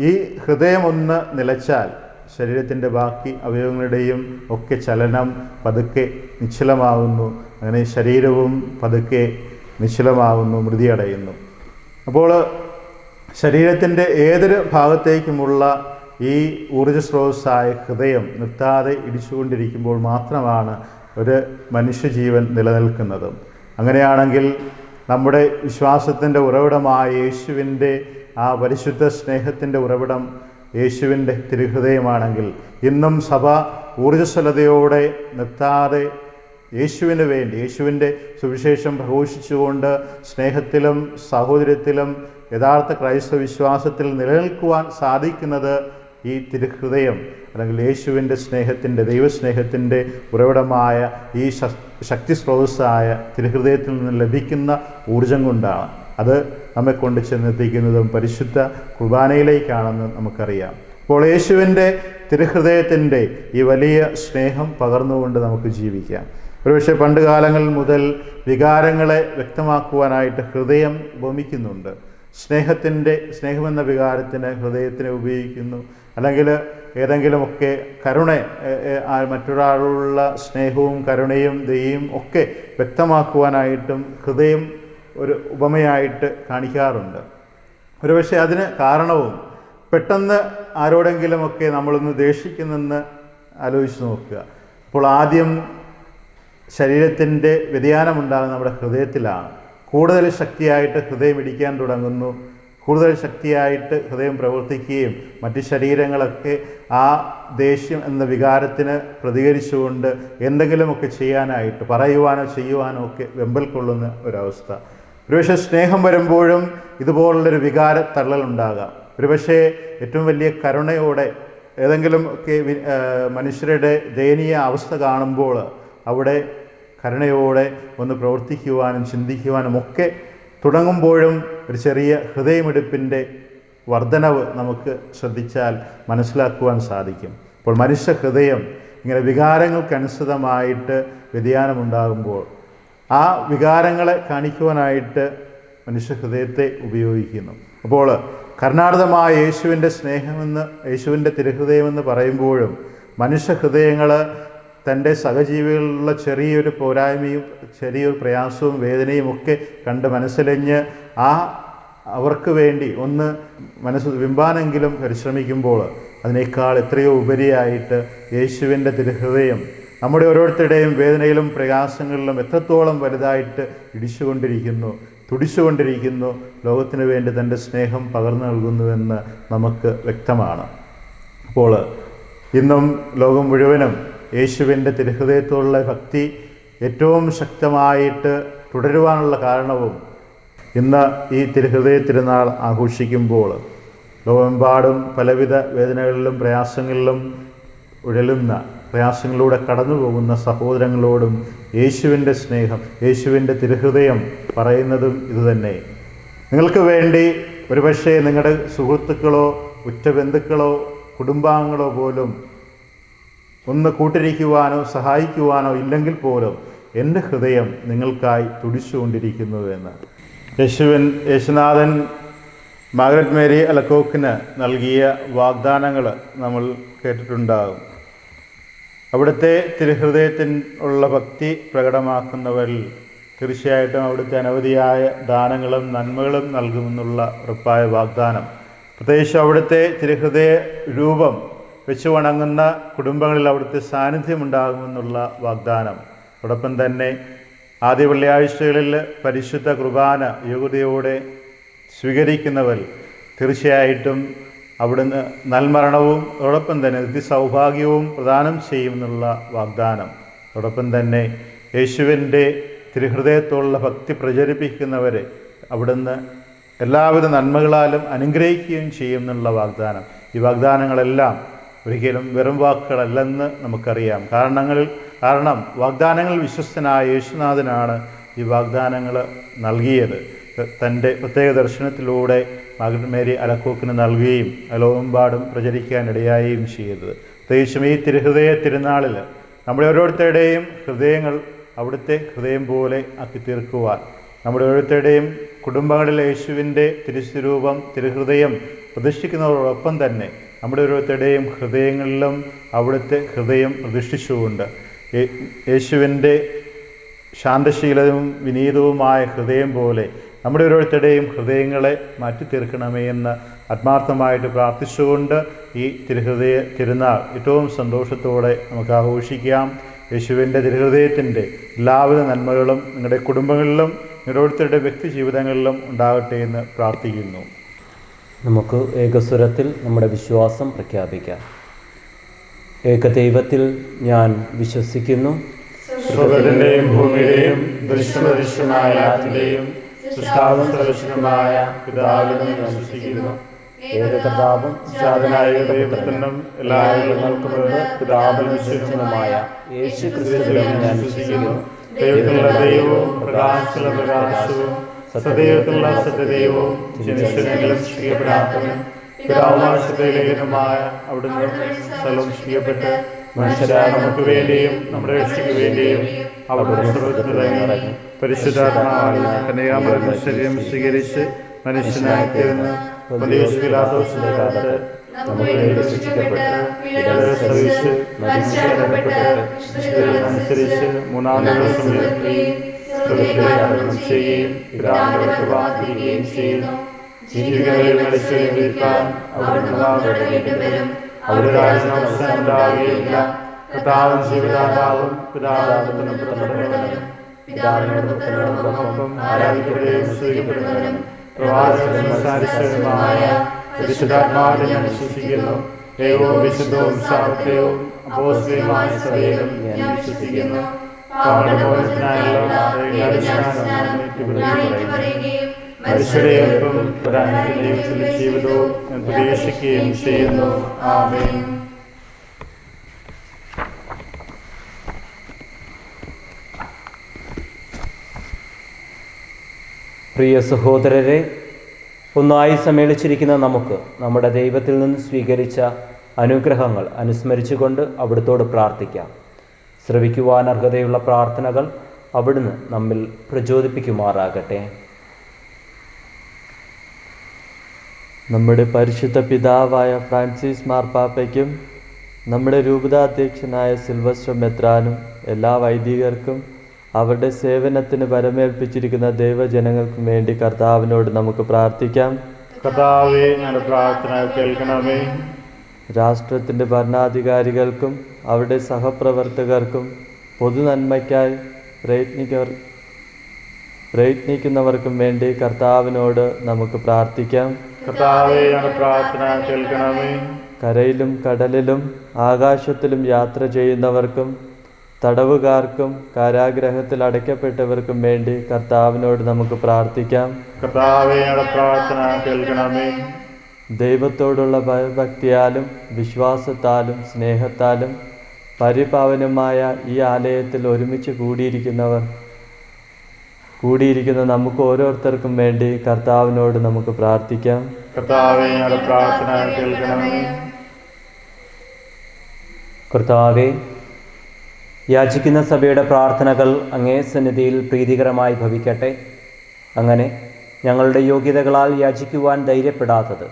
S6: ഈ ഹൃദയം ഒന്ന് നിലച്ചാൽ ശരീരത്തിൻ്റെ ബാക്കി അവയവങ്ങളുടെയും ഒക്കെ ചലനം പതുക്കെ നിശ്ചലമാകുന്നു. അങ്ങനെ ശരീരവും പതുക്കെ നിശ്ചലമാകുന്നു, മൃതിയടയുന്നു. അപ്പോൾ ശരീരത്തിൻ്റെ ഏതൊരു ഭാഗത്തേക്കുമുള്ള ഈ ഊർജ്ജസ്രോതസ്സായ ഹൃദയം നിർത്താതെ ഇടിച്ചുകൊണ്ടിരിക്കുമ്പോൾ മാത്രമാണ് ഒരു മനുഷ്യജീവൻ നിലനിൽക്കുന്നതും. അങ്ങനെയാണെങ്കിൽ നമ്മുടെ വിശ്വാസത്തിൻ്റെ ഉറവിടമായ യേശുവിൻ്റെ ആ പരിശുദ്ധ സ്നേഹത്തിൻ്റെ ഉറവിടം യേശുവിൻ്റെ തിരുഹൃദയമാണെങ്കിൽ ഇന്നും സഭ ഊർജ്ജസ്വലതയോടെ നിർത്താതെ യേശുവിന് വേണ്ടി, യേശുവിൻ്റെ സുവിശേഷം പ്രഘോഷിച്ചുകൊണ്ട് സ്നേഹത്തിലും സാഹോദര്യത്തിലും യഥാർത്ഥ ക്രൈസ്തവ വിശ്വാസത്തിൽ നിലനിൽക്കുവാൻ സാധിക്കുന്നത് ഈ തിരുഹൃദയം അല്ലെങ്കിൽ യേശുവിൻ്റെ സ്നേഹത്തിൻ്റെ, ദൈവസ്നേഹത്തിൻ്റെ ഉറവിടമായ ഈ ശക്തി സ്രോതസ്സായ തിരുഹൃദയത്തിൽ നിന്ന് ലഭിക്കുന്ന ഊർജം കൊണ്ടാണ്. അത് നമ്മെക്കൊണ്ട് ചെന്നെത്തിക്കുന്നതും പരിശുദ്ധ കുർബാനയിലേക്കാണെന്ന് നമുക്കറിയാം. അപ്പോൾ യേശുവിൻ്റെ തിരുഹൃദയത്തിൻ്റെ ഈ വലിയ സ്നേഹം പകർന്നുകൊണ്ട് നമുക്ക് ജീവിക്കാം. ഒരുപക്ഷെ പണ്ട് കാലങ്ങൾ മുതൽ വികാരങ്ങളെ വ്യക്തമാക്കുവാനായിട്ട് ഹൃദയം ഉപമിക്കുന്നുണ്ട്. സ്നേഹമെന്ന വികാരത്തിന് ഹൃദയത്തിനെ ഉപയോഗിക്കുന്നു. അല്ലെങ്കിൽ ഏതെങ്കിലുമൊക്കെ മറ്റൊരാളുള്ള സ്നേഹവും കരുണയും ദയയും ഒക്കെ വ്യക്തമാക്കുവാനായിട്ടും ഹൃദയം ഒരു ഉപമയായിട്ട് കാണിക്കാറുണ്ട്. ഒരുപക്ഷെ അതിന് കാരണവും പെട്ടെന്ന് ആരോടെങ്കിലുമൊക്കെ നമ്മളൊന്ന് ദേഷിക്കുന്നെന്ന് ആലോചിച്ച് നോക്കുക. അപ്പോൾ ആദ്യം ശരീരത്തിൻ്റെ വ്യതിയാനമുണ്ടാകുന്ന നമ്മുടെ ഹൃദയത്തിലാണ്. കൂടുതൽ ശക്തിയായിട്ട് ഹൃദയം ഇടിക്കാൻ തുടങ്ങുന്നു. കൂടുതൽ ശക്തിയായിട്ട് ഹൃദയം പ്രവർത്തിക്കുകയും മറ്റ് ശരീരങ്ങളൊക്കെ ആ ദേഷ്യം എന്ന വികാരത്തിന് പ്രതികരിച്ചുകൊണ്ട് എന്തെങ്കിലുമൊക്കെ ചെയ്യാനായിട്ട്, പറയുവാനോ ചെയ്യുവാനോ ഒക്കെ വെമ്പൽ കൊള്ളുന്ന ഒരവസ്ഥ. ഒരുപക്ഷെ സ്നേഹം വരുമ്പോഴും ഇതുപോലുള്ളൊരു വികാര തള്ളലുണ്ടാകാം. ഒരുപക്ഷെ ഏറ്റവും വലിയ കരുണയോടെ ഏതെങ്കിലും ഒക്കെ മനുഷ്യരുടെ ദയനീയ അവസ്ഥ കാണുമ്പോൾ അവിടെ കരുണയോടെ ഒന്ന് പ്രവർത്തിക്കുവാനും ചിന്തിക്കുവാനും ഒക്കെ തുടങ്ങുമ്പോഴും ഒരു ചെറിയ ഹൃദയമിടിപ്പിൻ്റെ വർധനവ് നമുക്ക് ശ്രദ്ധിച്ചാൽ മനസ്സിലാക്കുവാൻ സാധിക്കും. അപ്പോൾ മനുഷ്യ ഹൃദയം ഇങ്ങനെ വികാരങ്ങൾക്കനുസൃതമായിട്ട് വ്യതിയാനമുണ്ടാകുമ്പോൾ ആ വികാരങ്ങളെ കാണിക്കുവാനായിട്ട് മനുഷ്യ ഹൃദയത്തെ ഉപയോഗിക്കുന്നു. അപ്പോൾ കരുണാർദ്ദമായ യേശുവിൻ്റെ സ്നേഹമെന്ന്, യേശുവിൻ്റെ തിരുഹൃദയമെന്ന് പറയുമ്പോഴും മനുഷ്യ ഹൃദയങ്ങൾ തൻ്റെ സഹജീവികളിലുള്ള ചെറിയൊരു പോരായ്മയും ചെറിയൊരു പ്രയാസവും വേദനയും ഒക്കെ കണ്ട് മനസ്സിലഞ്ഞ് അവർക്ക് വേണ്ടി ഒന്ന് മനസ്സ് വിമ്പാനെങ്കിലും പരിശ്രമിക്കുമ്പോൾ അതിനേക്കാൾ എത്രയോ ഉപരിയായിട്ട് യേശുവിൻ്റെ തിരുഹൃദയം നമ്മുടെ ഓരോരുത്തരുടെയും വേദനയിലും പ്രയാസങ്ങളിലും എത്രത്തോളം വലുതായിട്ട് ഇടിച്ചുകൊണ്ടിരിക്കുന്നു, തുടിച്ചുകൊണ്ടിരിക്കുന്നു, ലോകത്തിന് വേണ്ടി തൻ്റെ സ്നേഹം പകർന്നു നൽകുന്നുവെന്ന് നമുക്ക് വ്യക്തമാണ്. അപ്പോൾ ഇന്നും ലോകം മുഴുവനും യേശുവിൻ്റെ തിരുഹൃദയത്തോടുള്ള ഭക്തി ഏറ്റവും ശക്തമായിട്ട് തുടരുവാനുള്ള കാരണവും ഇന്ന് ഈ തിരുഹൃദയ തിരുനാൾ ആഘോഷിക്കുമ്പോൾ ലോകമെമ്പാടും പലവിധ വേദനകളിലും പ്രയാസങ്ങളിലും ഉഴലുന്ന, പ്രയാസങ്ങളിലൂടെ കടന്നു പോകുന്ന സഹോദരങ്ങളോടും യേശുവിൻ്റെ സ്നേഹം, യേശുവിൻ്റെ തിരുഹൃദയം പറയുന്നതും ഇതുതന്നെ. നിങ്ങൾക്ക് വേണ്ടി ഒരുപക്ഷെ നിങ്ങളുടെ സുഹൃത്തുക്കളോ ഉറ്റ ബന്ധുക്കളോ കുടുംബാംഗങ്ങളോ പോലും ഒന്ന് കൂട്ടിരിക്കുവാനോ സഹായിക്കുവാനോ ഇല്ലെങ്കിൽ പോലും എൻ്റെ ഹൃദയം നിങ്ങൾക്കായി തുടിച്ചുകൊണ്ടിരിക്കുന്നുവെന്ന് യേശുനാഥൻ മാർഗരറ്റ് മേരി അലക്കോക്കിന് നൽകിയ വാഗ്ദാനങ്ങൾ നമ്മൾ കേട്ടിട്ടുണ്ടാകും. അവിടുത്തെ തിരുഹൃദയത്തിനുള്ള ഭക്തി പ്രകടമാക്കുന്നവരിൽ തീർച്ചയായിട്ടും അവിടുത്തെ അനവധിയായ ദാനങ്ങളും നന്മകളും നൽകുമെന്നുള്ള ഉറപ്പായ വാഗ്ദാനം, പ്രത്യേകിച്ച് അവിടുത്തെ തിരുഹൃദയ രൂപം വെച്ച് വണങ്ങുന്ന കുടുംബങ്ങളിൽ അവിടുത്തെ സാന്നിധ്യമുണ്ടാകുമെന്നുള്ള വാഗ്ദാനം, അതോടൊപ്പം തന്നെ ആദ്യ വെള്ളിയാഴ്ചകളിൽ പരിശുദ്ധ കുർബാന യോഗ്യതയോടെ സ്വീകരിക്കുന്നവർ തീർച്ചയായിട്ടും അവിടുന്ന് നൽമരണവും അതോടൊപ്പം തന്നെ നിത്യസൗഭാഗ്യവും പ്രദാനം ചെയ്യുമെന്നുള്ള വാഗ്ദാനം, അതോടൊപ്പം തന്നെ യേശുവിൻ്റെ തിരുഹൃദയത്തോടുള്ള ഭക്തി പ്രചരിപ്പിക്കുന്നവരെ അവിടുന്ന് എല്ലാവിധ നന്മകളാലും അനുഗ്രഹിക്കുകയും ചെയ്യുമെന്നുള്ള വാഗ്ദാനം. ഈ വാഗ്ദാനങ്ങളെല്ലാം ഒരിക്കലും വെറും വാക്കുകളല്ലെന്ന് നമുക്കറിയാം. കാരണം വാഗ്ദാനങ്ങൾ വിശ്വസ്തനായ യേശുനാഥനാണ് ഈ വാഗ്ദാനങ്ങൾ നൽകിയത്. തൻ്റെ പ്രത്യേക ദർശനത്തിലൂടെ മാർഗരറ്റ് മേരി അലക്കോക്കിന് നൽകുകയും ലോകമെമ്പാടും പ്രചരിക്കാനിടയാവുകയും ചെയ്തത്. പ്രത്യേകിച്ചും ഈ തിരുഹൃദയ തിരുനാളിൽ നമ്മുടെ ഓരോരുത്തരുടെയും ഹൃദയങ്ങൾ അവിടുത്തെ ഹൃദയം പോലെ ആക്കി തീർക്കുവാൻ, നമ്മുടെ ഓരോരുത്തരുടെയും കുടുംബങ്ങളിൽ യേശുവിൻ്റെ തിരുസ്വരൂപം, തിരുഹൃദയം പ്രതിഷ്ഠിക്കുന്നതോടൊപ്പം തന്നെ നമ്മുടെ ഓരോരുത്തരുടെയും ഹൃദയങ്ങളിലും അവിടുത്തെ ഹൃദയം പ്രതിഷ്ഠിച്ചുകൊണ്ട് യേശുവിൻ്റെ ശാന്തശീലവും വിനീതവുമായ ഹൃദയം പോലെ നമ്മുടെ ഓരോരുത്തരുടെയും ഹൃദയങ്ങളെ മാറ്റിത്തീർക്കണമേ എന്ന് ആത്മാർത്ഥമായിട്ട് പ്രാർത്ഥിച്ചുകൊണ്ട് ഈ തിരുഹൃദയ തിരുനാൾ ഏറ്റവും സന്തോഷത്തോടെ നമുക്ക് ആഘോഷിക്കാം. യേശുവിൻ്റെ തിരുഹൃദയത്തിൻ്റെ എല്ലാവിധ നന്മകളും നിങ്ങളുടെ കുടുംബങ്ങളിലും നിങ്ങളുടെ ഓരോരുത്തരുടെ വ്യക്തി ജീവിതങ്ങളിലും ഉണ്ടാകട്ടെ എന്ന് പ്രാർത്ഥിക്കുന്നു.
S1: നമുക്ക് ഏകസ്വരത്തിൽ നമ്മുടെ വിശ്വാസം പ്രഖ്യാപിക്കാം. ഏകദൈവത്തിൽ ഞാൻ വിശ്വസിക്കുന്നു.
S6: സ്വർഗ്ഗത്തിന്റെയും ഭൂമിയുടെയും ദൃശ്യമായ എല്ലാത്തിന്റെയും സൃഷ്ടാവും സർവ്വശക്തനുമായ പിതാവിനെ ഞാൻ വിശ്വസിക്കുന്നു.
S1: ഏകകർത്താവും
S6: സാധനായ ദൈവത്തിനും എല്ലാ യുഗങ്ങൾക്കും മുമ്പ് പിതാവിനും വിശ്വസനുമായ
S1: യേശു ക്രിസ്തുവിലും ഞാൻ വിശ്വസിക്കുന്നു.
S6: ദൈവത്തിലുള്ള ദൈവവും പ്രകാശത്തിലുള്ള പ്രകാശവും സദൈവത്തിലുള്ള സത്യദൈവവും ജനിച്ചവനെങ്കിലും സൃഷ്ടിക്കപ്പെടാത്തവനും പിതാവുമായ സത്യലേഖനമായ അവിടുന്ന് സ്ഥലം സൃഷ്ടിക്കപ്പെട്ട് മനുഷ്യരായ നമുക്ക് വേണ്ടിയും നമ്മുടെ രക്ഷയ്ക്ക് വേണ്ടിയും അവിടുന്ന് സ്വർഗ്ഗത്തിലിറങ്ങി പരിശുദ്ധാത്മാവാൽ കന്യകാമറിയത്തിന്റെ ശരീരം സ്വീകരിച്ച് മനുഷ്യനായി തീർന്ന് പൊന്തിയോസ് പിലാത്തോസിന്റെ കാലത്ത് നമുക്ക് വേണ്ടി ശിക്ഷിക്കപ്പെട്ട് സഹിച്ച് അനുസരിച്ച് മൂന്നാം ദിവസം ചെയ്യുകയും പിതാവിനോട് വാങ്ങിക്കുകയും ചെയ്യുന്നു. ജീവികളിൽ മരിച്ചവരെ വിളിക്കാൻ അവിടെ രാജ്യം ഉണ്ടാവുകയില്ല. കർത്താവും ജീവിതാതാവും പിതാവിനും പിതാവിനോടൊപ്പം ആരാധിക്കപ്പെടുകയും സ്തുതിക്കപ്പെടുന്നവനും പ്രവാചകനും സംസാരിച്ചവനുമായ പരിശുദ്ധാത്മാവിനെ ഞാൻ വിശ്വസിക്കുന്നു. ഏകവും വിശുദ്ധവും സാർഥ്യവും അപ്പോസ്തലികമായ സഭയിലും ഞാൻ വിശ്വസിക്കുന്നു. മനുഷ്യരെയും ജീവിതവും ഞാൻ പ്രതീക്ഷിക്കുകയും ചെയ്യുന്നു. ആമേൻ.
S1: പ്രിയ സഹോദരരെ, ഒന്നായി സമ്മേളിച്ചിരിക്കുന്ന നമുക്ക് നമ്മുടെ ദൈവത്തിൽ നിന്ന് സ്വീകരിച്ച അനുഗ്രഹങ്ങൾ അനുസ്മരിച്ചുകൊണ്ട് അവിടുത്തോട് പ്രാർത്ഥിക്കാം. ശ്രവിക്കുവാൻ അർഹതയുള്ള പ്രാർത്ഥനകൾ അവിടുന്ന് നമ്മിൽ പ്രചോദിപ്പിക്കുമാറാകട്ടെ.
S5: നമ്മുടെ പരിശുദ്ധ പിതാവായ ഫ്രാൻസിസ് മാർപ്പാപ്പയ്ക്കും നമ്മുടെ രൂപതാധ്യക്ഷനായ സിൽവസ്റ്റർ മെത്രാനും എല്ലാ വൈദികർക്കും അവരുടെ സേവനത്തിന് വരമേൽപ്പിച്ചിരിക്കുന്ന ദൈവജനങ്ങൾക്കും വേണ്ടി കർത്താവിനോട് നമുക്ക് പ്രാർത്ഥിക്കാം.
S6: കർത്താവേ, ഞങ്ങളുടെ പ്രാർത്ഥന കേൾക്കണമേ.
S5: രാഷ്ട്രത്തിൻ്റെ ഭരണാധികാരികൾക്കും അവരുടെ സഹപ്രവർത്തകർക്കും പൊതുനന്മയ്ക്കായി പ്രയത്നിക്കുന്നവർക്കും വേണ്ടി കർത്താവിനോട് നമുക്ക് പ്രാർത്ഥിക്കാം.
S6: കർത്താവേ, ഞങ്ങളുടെ പ്രാർത്ഥന കേൾക്കണമേ.
S5: കരയിലും കടലിലും ആകാശത്തിലും യാത്ര ചെയ്യുന്നവർക്കും തടവുകാർക്കും കാരാഗ്രഹത്തിൽ അടയ്ക്കപ്പെട്ടവർക്കും വേണ്ടി കർത്താവിനോട് നമുക്ക് പ്രാർത്ഥിക്കാം.
S6: കർത്താവേ, ഞങ്ങളുടെ പ്രാർത്ഥന കേൾക്കണമേ.
S5: ദൈവത്തോടുള്ള ഭയഭക്തിയാലും വിശ്വാസത്താലും സ്നേഹത്താലും പരിപാവനമായ ഈ ആലയത്തിൽ ഒരുമിച്ച് കൂടിയിരിക്കുന്ന നമുക്ക് ഓരോരുത്തർക്കും വേണ്ടി കർത്താവിനോട് നമുക്ക് പ്രാർത്ഥിക്കാം.
S6: കർത്താവേ, ഞങ്ങളുടെ പ്രാർത്ഥന കേൾക്കണമേ.
S1: കർത്താവേ, യാചിക്കുന്ന സഭയുടെ പ്രാർത്ഥനകൾ അങ്ങേ സന്നിധിയിൽ പ്രീതികരമായി ഭവിക്കട്ടെ. അങ്ങനെ ഞങ്ങളുടെ യോഗ്യതകളാൽ യാചിക്കുവാൻ ധൈര്യപ്പെടാത്തത്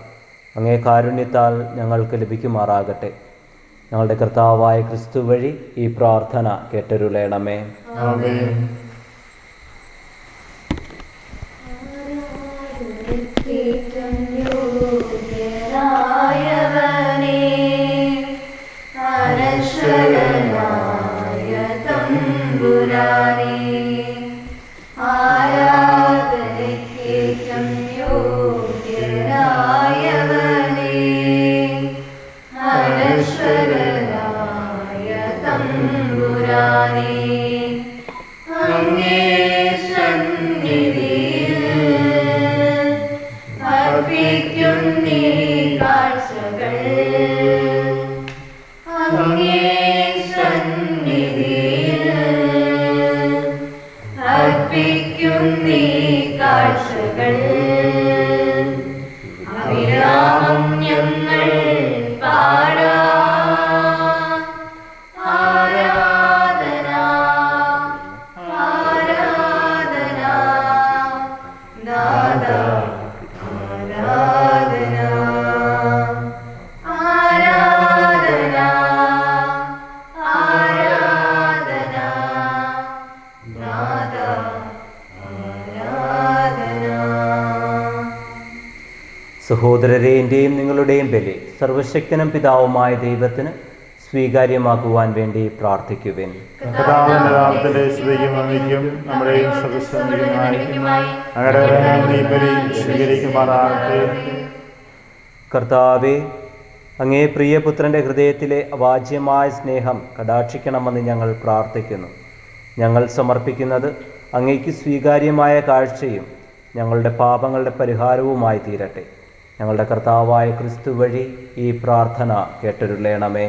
S1: അങ്ങേ കാരുണ്യത്താൽ ഞങ്ങൾക്ക് ലഭിക്കുമാറാകട്ടെ. ഞങ്ങളുടെ കർത്താവായ ക്രിസ്തു വഴി ഈ പ്രാർത്ഥന കേട്ടരുളേണമേ.
S6: ആമേൻ.
S1: സഹോദരരെ, എൻ്റെയും നിങ്ങളുടെയും ബലി സർവശക്തനും പിതാവുമായ ദൈവത്തിന് സ്വീകാര്യമാക്കുവാൻ വേണ്ടി പ്രാർത്ഥിക്കുവിൻ.
S6: കർത്താവിന്റെ നാമത്തിലെ സ്തുതിക്കും അങ്ങയ്ക്കും നമ്മുടെയും സദസ്സംഗിക്കുമായി അങ്ങയുടെ ബലി സ്വീകരിക്കുമാറാകട്ടെ.
S1: കർത്താവേ, അങ്ങേ പ്രിയപുത്രൻ്റെ ഹൃദയത്തിലെ അവാച്യമായ സ്നേഹം കടാക്ഷിക്കണമെന്ന് ഞങ്ങൾ പ്രാർത്ഥിക്കുന്നു. ഞങ്ങൾ സമർപ്പിക്കുന്നത് അങ്ങേക്ക് സ്വീകാര്യമായ കാഴ്ചയും ഞങ്ങളുടെ പാപങ്ങളുടെ പരിഹാരവുമായി തീരട്ടെ. ഞങ്ങളുടെ കർത്താവായ ക്രിസ്തു വഴി ഈ പ്രാർത്ഥന കേട്ടരുളേണമേ.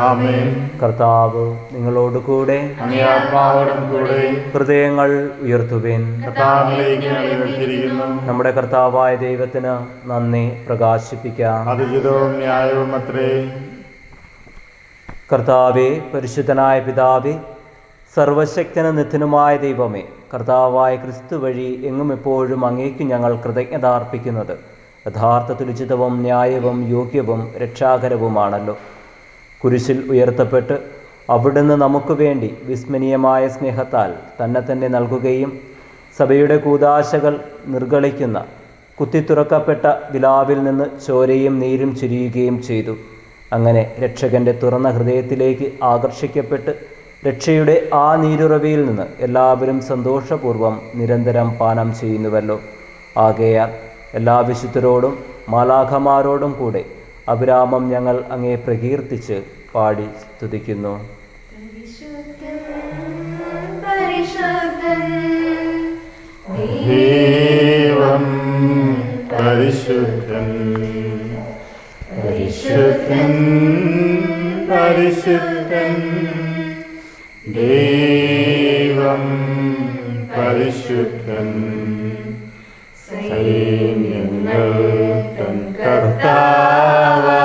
S6: ആമേൻ.
S1: കർത്താവ് നിങ്ങളോടുകൂടെ,
S6: അങ്ങേ ആത്മാവോടും കൂടെ.
S1: ഹൃദയങ്ങൾ ഉയർത്തുവിൻ.
S6: കർത്താവിലേക്ക് ഞങ്ങൾ ഉയർത്തിയിരിക്കുന്നു.
S1: നമ്മുടെ കർത്താവായ ദൈവത്തിന് നന്ദി പ്രകാശിപ്പിക്കാം.
S6: അത് ഹിതവും ന്യായവും അത്രേ.
S1: കർത്താവേ, പരിശുദ്ധനായ പിതാവേ, സർവശക്തനും നിത്യനുമായ ദൈവമേ, കർത്താവായ ക്രിസ്തു വഴി എങ്ങും എപ്പോഴും അങ്ങേക്ക് ഞങ്ങൾ കൃതജ്ഞത അർപ്പിക്കുന്നത് യഥാർത്ഥത്തിൽ ഉചിതവും ന്യായവും യോഗ്യവും രക്ഷാകരവുമാണല്ലോ. കുരിശിൽ ഉയർത്തപ്പെട്ട് അവിടുന്ന് നമുക്ക് വേണ്ടി വിസ്മരണീയമായ സ്നേഹത്താൽ തന്നെ നൽകുകയും സഭയുടെ കൂദാശകൾ നിർഗളിക്കുന്ന കുത്തിത്തുറക്കപ്പെട്ട വിലാവിൽ നിന്ന് ചോരയും നീരും ചുരിയുകയും ചെയ്തു. അങ്ങനെ രക്ഷകൻ്റെ തുറന്ന ഹൃദയത്തിലേക്ക് ആകർഷിക്കപ്പെട്ട് രക്ഷയുടെ ആ നീരുറവയിൽ നിന്ന് എല്ലാവരും സന്തോഷപൂർവ്വം നിരന്തരം പാനം ചെയ്യുന്നുവല്ലോ. ആകയാൽ എല്ലാ വിശുദ്ധരോടും മാലാഖമാരോടും കൂടെ അവിരാമം ഞങ്ങൾ അങ്ങേ പ്രകീർത്തിച്ച് പാടി സ്തുതിക്കുന്നു.
S6: ദൈവം പരിശുദ്ധൻ, പരിശുദ്ധൻ, പരിശുദ്ധൻ. ദൈവം പരിശുദ്ധൻ, സൈന്യങ്ങൾ തൻ കർത്താവാം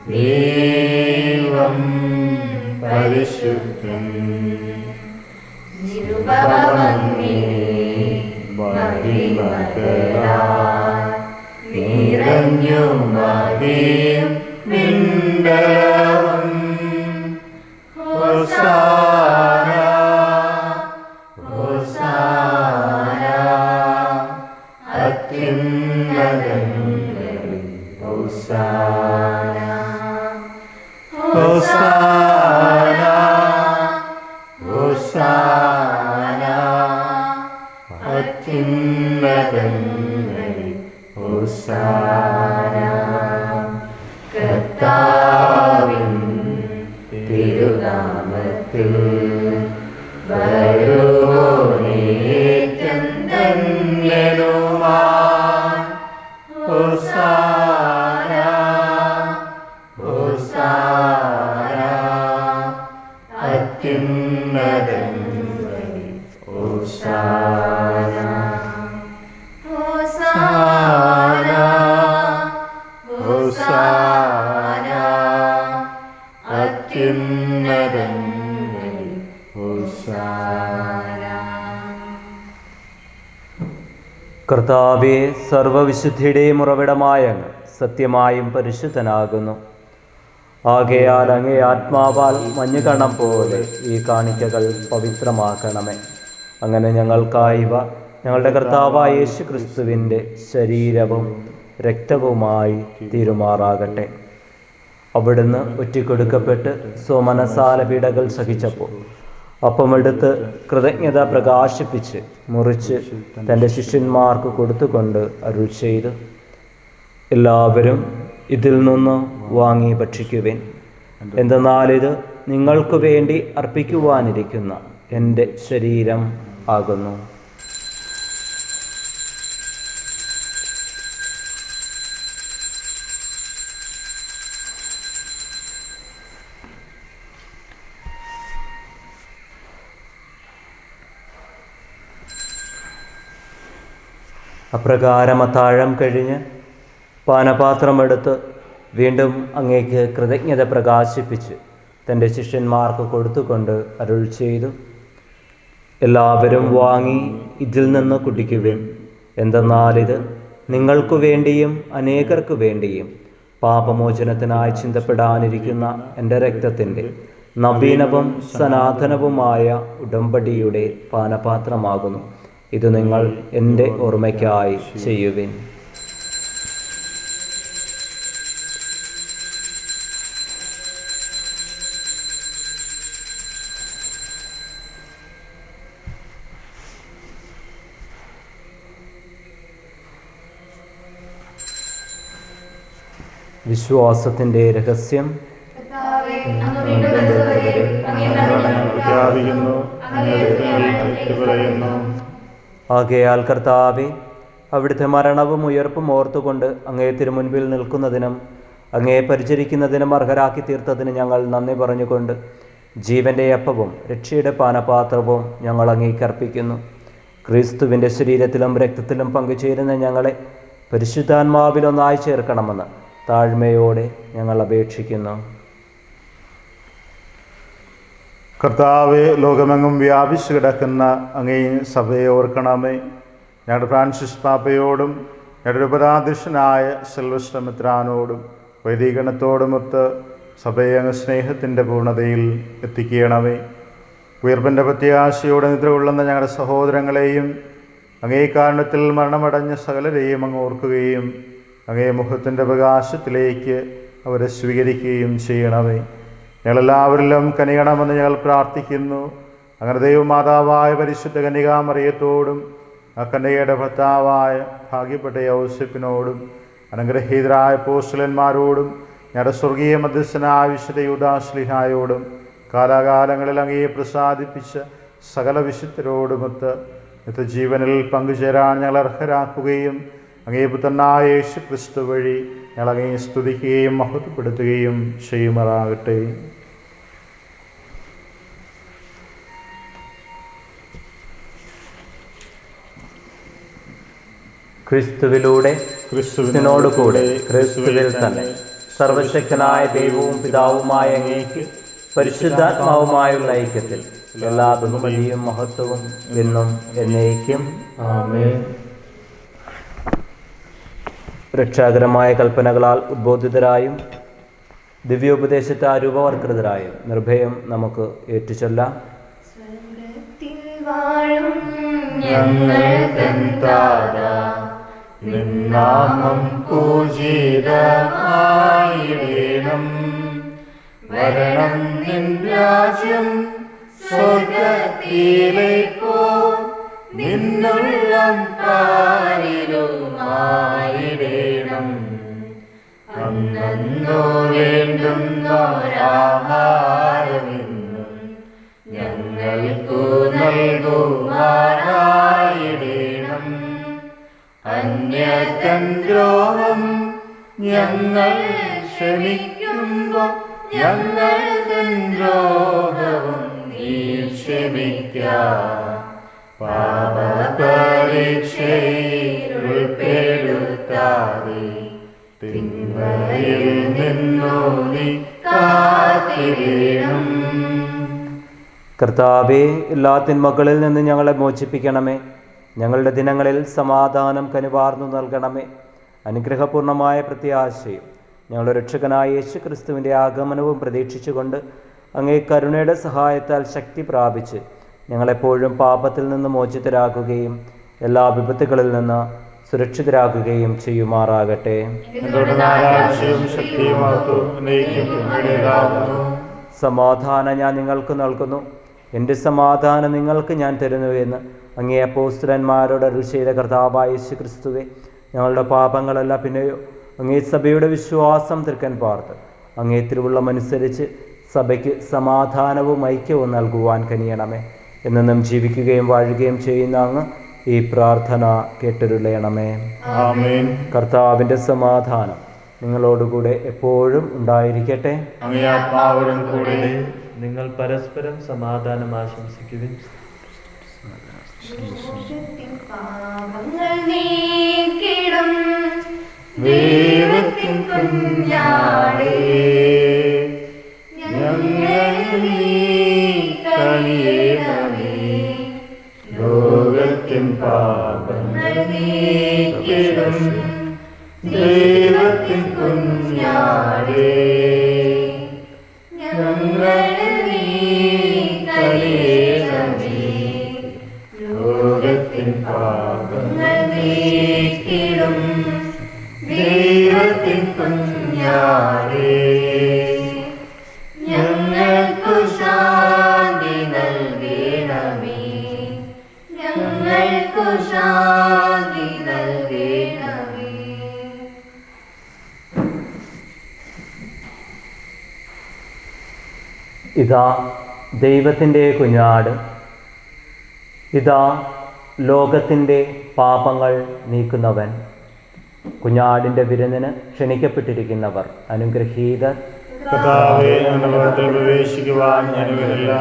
S6: ദൈവം പരിശുദ്ധൻ. നിറഞ്ഞു മഹിയും മിണ്ടലവും ഹോസാന ഹോസാന അത്യുന്നതങ്ങളിൽ ഹോസാന ഹോസാന ഹോസാന അത്യുന്നതങ്ങളിൽ ഹോസാന. കർത്താവിൻ തിരുനാമത്തിൽ വരുവോനേറ്റം ധന്യനുമാൻ ഹോസാന ഹോസാന അത്യുന്നതങ്ങളിൽ ഹോസാന ഹോസാന ഹോസാന അത്യുന്നതങ്ങളിൽ ഹോസാന.
S1: കർത്താവേ, സർവവിശുദ്ധിയുടെയും ഉറവിടമായ അങ്ങ് സത്യമായും പരിശുദ്ധനാകുന്നു. ആകയാൽ അങ്ങേ ആത്മാവാൽ മഞ്ഞുകണം പോലെ ഈ കാണിക്കകൾ പവിത്രമാക്കണമേ. അങ്ങനെ ഞങ്ങൾക്കായവ ഞങ്ങളുടെ കർത്താവായ യേശു ക്രിസ്തുവിൻ്റെ ശരീരവും രക്തവുമായി തീരുമാറാകട്ടെ. അവിടുന്ന് ഒറ്റിക്കൊടുക്കപ്പെട്ട് സ്വമനസാല പീഡകൾ സഹിച്ചപ്പോൾ അപ്പമെടുത്ത് കൃതജ്ഞത പ്രകാശിപ്പിച്ച് മുറിച്ച് തൻ്റെ ശിഷ്യന്മാർക്ക് കൊടുത്തുകൊണ്ട് അരുൾ ചെയ്തു, എല്ലാവരും ഇതിൽ നിന്ന് വാങ്ങി ഭക്ഷിക്കുവിൻ. എന്തെന്നാൽ ഇത് നിങ്ങൾക്ക് വേണ്ടി അർപ്പിക്കുവാനിരിക്കുന്ന എൻ്റെ ശരീരം ആകുന്നു. അപ്രകാരം അത്താഴം കഴിഞ്ഞ് പാനപാത്രമെടുത്ത് വീണ്ടും അങ്ങേക്ക് കൃതജ്ഞത പ്രകാശിപ്പിച്ച് തൻ്റെ ശിഷ്യന്മാർക്ക് കൊടുത്തുകൊണ്ട് അരുൾ ചെയ്തു, എല്ലാവരും വാങ്ങി ഇതിൽ നിന്ന് കുടിക്കുവിൻ. എന്തെന്നാൽ ഇത് നിങ്ങൾക്കു വേണ്ടിയും അനേകർക്കു വേണ്ടിയും പാപമോചനത്തിനായി ചിന്തപ്പെടാനിരിക്കുന്ന എൻ്റെ രക്തത്തിൻ്റെ നവീനവും സനാതനവുമായ ഉടമ്പടിയുടെ പാനപാത്രമാകുന്നു. ഇത് നിങ്ങൾ എൻ്റെ ഓർമ്മയ്ക്കായി ചെയ്യുവിൻ. വിശ്വാസത്തിൻ്റെ രഹസ്യം. ആകയാൽ കർത്താവേ, അവിടുത്തെ മരണവും ഉയർപ്പും ഓർത്തുകൊണ്ട് അങ്ങേ തിരുമുൻപിൽ നിൽക്കുന്നതിനും അങ്ങേ പരിചരിക്കുന്നതിനും അർഹരാക്കി തീർത്തതിന് ഞങ്ങൾ നന്ദി പറഞ്ഞുകൊണ്ട് ജീവൻ്റെ അപ്പവും രക്ഷയുടെ പാനപാത്രവും ഞങ്ങൾ അങ്ങേക്ക് അർപ്പിക്കുന്നു. ക്രിസ്തുവിൻ്റെ ശരീരത്തിലും രക്തത്തിലും പങ്കുചേരുന്ന ഞങ്ങളെ പരിശുദ്ധാത്മാവിലൊന്നായി ചേർക്കണമെന്ന് താഴ്മയോടെ ഞങ്ങൾ അപേക്ഷിക്കുന്നു.
S6: കർത്താവെ, ലോകമെങ്ങും വ്യാപിച്ചു കിടക്കുന്ന അങ്ങേ സഭയെ ഓർക്കണമേ. ഞങ്ങളുടെ ഫ്രാൻസിസ് പാപ്പയോടും ഞങ്ങളുടെ ഉപരാധ്യക്ഷനായ സിൽവസ്റ്റർ മിത്രാനോടും വൈദികണത്തോടുമൊത്ത് സഭയെ അങ്ങ് സ്നേഹത്തിൻ്റെ പൂർണ്ണതയിൽ എത്തിക്കണമേ. ഉയർപ്പിൻ്റെ പ്രത്യാശയോടെ നിദ്ര കൊള്ളുന്ന ഞങ്ങളുടെ സഹോദരങ്ങളെയും അങ്ങേ കാരണത്തിൽ മരണമടഞ്ഞ സകലരെയും അങ്ങ് ഓർക്കുകയും അങ്ങേ മുഖത്തിൻ്റെ പ്രകാശത്തിലേക്ക് അവരെ സ്വീകരിക്കുകയും ചെയ്യണമേ. ഞങ്ങളെല്ലാവരിലും കനിയണമെന്ന് ഞങ്ങൾ പ്രാർത്ഥിക്കുന്നു. അങ്ങനെ ദൈവമാതാവായ പരിശുദ്ധ കന്യകാമറിയത്തോടും ആ കന്യകയുടെ ഭർത്താവായ ഭാഗ്യപ്പെട്ട യൗസേപ്പിനോടും അനുഗ്രഹീതരായ അപ്പോസ്തലന്മാരോടും ഞങ്ങളുടെ സ്വർഗീയ മധ്യസ്ഥനായ വിശുദ്ധ യൂദാശ്ലീഹായോടും കാലാകാലങ്ങളിൽ അങ്ങയെ പ്രസാദിപ്പിച്ച സകല വിശുദ്ധരോടുമൊത്ത് നിത്യജീവനിൽ പങ്കുചേരാൻ ഞങ്ങൾ അർഹരാക്കുകയും അങ്ങേ പുത്രനായ യേശു ക്രിസ്തു വഴി ഞങ്ങൾ അങ്ങയെ സ്തുതിക്കുകയും മഹത്വപ്പെടുത്തുകയും ചെയ്യുമാറാകട്ടെ.
S1: ക്രിസ്തുവിലൂടെ ക്രിസ്തുവിനോടുകൂടെ ക്രിസ്തുവിൽ തന്നെ സർവശക്തനായ ദൈവവും പിതാവുമായ അങ്ങേക്ക് പരിശുദ്ധാത്മാവുമായുള്ള ഐക്യത്തിൽ എല്ലാ ബഹുമതിയും മഹത്വവും എന്നും എന്നേക്കും ആമേൻ. രക്ഷാകരമായ കൽപ്പനകളാൽ ഉദ്ബോധിതരായും ദിവ്യോപദേശത്താൽ രൂപവത്കൃതരായും നിർഭയം നമുക്ക് ഏറ്റുചൊല്ലാം.
S2: വാഴും ഞങ്ങൾ തൻ താതാ, നിൻ നാമം പൂജിതമായിടേണം. വരണം നിൻ രാജ്യം സ്വർഗ്ഗത്തിലേക്കോ നിന്നുള്ളം പാരിലുമായിടേണം. അന്നോ വേണ്ടുന്നോരാഹാരമെന്നും ഞങ്ങൾക്കു നൽകുമാറായിടേണം. അന്യതൻ ദ്രോഹം ഞങ്ങൾ ക്ഷമിക്കുമ്പോൾ ഞങ്ങൾ തൻ ദ്രോഹവും നീ ക്ഷമിക്ക. പാപപരീക്ഷയിൽ ഉൾപ്പെടുത്താതെ തിന്മയിൽ നിന്നു നീ കാത്തിടേണം.
S1: കർത്താവേ, എല്ലാ തിന്മകളിൽ നിന്ന് ഞങ്ങളെ മോചിപ്പിക്കണമേ. ഞങ്ങളുടെ ദിനങ്ങളിൽ സമാധാനം കനിവാർന്നു നൽകണമേ. അനുഗ്രഹപൂർണമായ പ്രത്യാശയും ഞങ്ങളുടെ രക്ഷകനായ യേശു ക്രിസ്തുവിൻ്റെ ആഗമനവും പ്രതീക്ഷിച്ചുകൊണ്ട് അങ്ങേ കരുണയുടെ സഹായത്താൽ ശക്തി പ്രാപിച്ച് ഞങ്ങളെപ്പോഴും പാപത്തിൽ നിന്ന് മോചിതരാകുകയും എല്ലാ വിപത്തുകളിൽ നിന്ന് സുരക്ഷിതരാകുകയും ചെയ്യുമാറാകട്ടെ. സമാധാനം ഞാൻ നിങ്ങൾക്ക് നൽകുന്നു, എൻ്റെ സമാധാനം നിങ്ങൾക്ക് ഞാൻ തരുന്നു എന്ന് അങ്ങേ അപ്പോസ്തലന്മാരോട് അരുളി ചെയ്ത കർത്താവായ യേശു ക്രിസ്തുവേ, ഞങ്ങളുടെ പാപങ്ങളല്ല പിന്നെയോ അങ്ങേ സഭയുടെ വിശ്വാസം തൃക്കൻ പാർത്ത് അങ്ങേ തിരുവുള്ളമനുസരിച്ച് സഭയ്ക്ക് സമാധാനവും ഐക്യവും നൽകുവാൻ കനിയണമേ. എന്നും ജീവിക്കുകയും വാഴുകയും ചെയ്യുന്ന അങ്ങ് ഈ പ്രാർത്ഥന കേട്ടരുളയണമേ.
S6: ആമേൻ.
S1: കർത്താവിൻ്റെ സമാധാനം നിങ്ങളോടുകൂടെ എപ്പോഴും ഉണ്ടായിരിക്കട്ടെ.
S6: അങ്ങേ ആത്മാവോടും കൂടെ.
S5: നിങ്ങൾ പരസ്പരം സമാധാനം ആശംസിക്കുവിൻ.
S2: പാപങ്ങൾ നീക്കിടും ദൈവത്തിൻ കുഞ്ഞാടേ, ഞങ്ങളിൽ നീ കനിയണമേ. ലോകത്തിൻ പാപങ്ങൾ നീക്കിടും ദൈവത്തിൻ കുഞ്ഞാടേ, ഞങ്ങളിൽ നീ കനിയണമേ. ലോകത്തിൻ പാപങ്ങൾ നീക്കിടും ദൈവത്തിൻ കുഞ്ഞാടേ, ഞങ്ങൾക്കു ശാന്തി നൽകണമേ. ഞങ്ങൾക്കു ശാന്തി നൽകണമേ.
S1: ഇതാ ദൈവത്തിൻ്റെ കുഞ്ഞാട്, ഇതാ ലോകത്തിൻ്റെ പാപങ്ങൾ നീക്കുന്നവൻ. കുഞ്ഞാടിൻ്റെ വിരുന്നിന് ക്ഷണിക്കപ്പെട്ടിരിക്കുന്നവർ അനുഗ്രഹീതർ.
S6: കർത്താവേ, അങ്ങയുടെ ഭവനത്തിൽ പ്രവേശിക്കുവാൻ ഞാനിവരല്ല.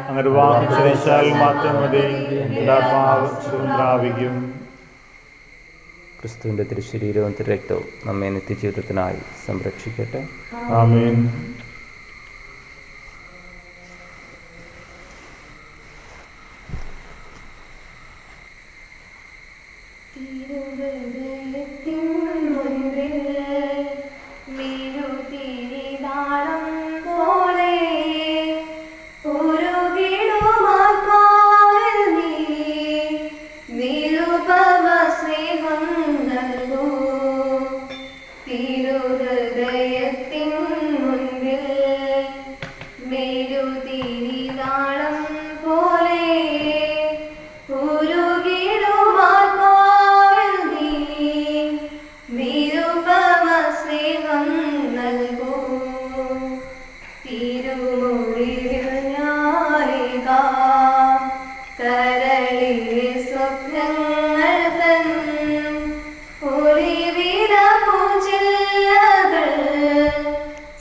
S6: അങ്ങയുടെ വാങ്ങിച്ചാൽ മാത്രം മതി, എൻ്റെ ആത്മാവ് സുഖം പ്രാപിക്കും.
S1: ക്രിസ്തുവിൻ്റെ തിരുശരീരവും തിരുരക്തവും നമ്മെ നിത്യജീവിതത്തിനായി സംരക്ഷിക്കട്ടെ.
S6: ആമേൻ.
S3: തിരുഹൃദയത്തിൻ മുൻപിൽ മിഴുതിരിനാളം പോലെ ഉരുകിടുമാത്മാവിൽ നീ നിരുപമ സ്നേഹം നൽകൂ. തിരുഹൃദയത്തിൻ മുൻപിൽ മിഴുതിരിനാളം പോലെ കരളിലെ സ്വപ്നങ്ങൾ തൻ ഒളിവില പൂജില്ലകൾ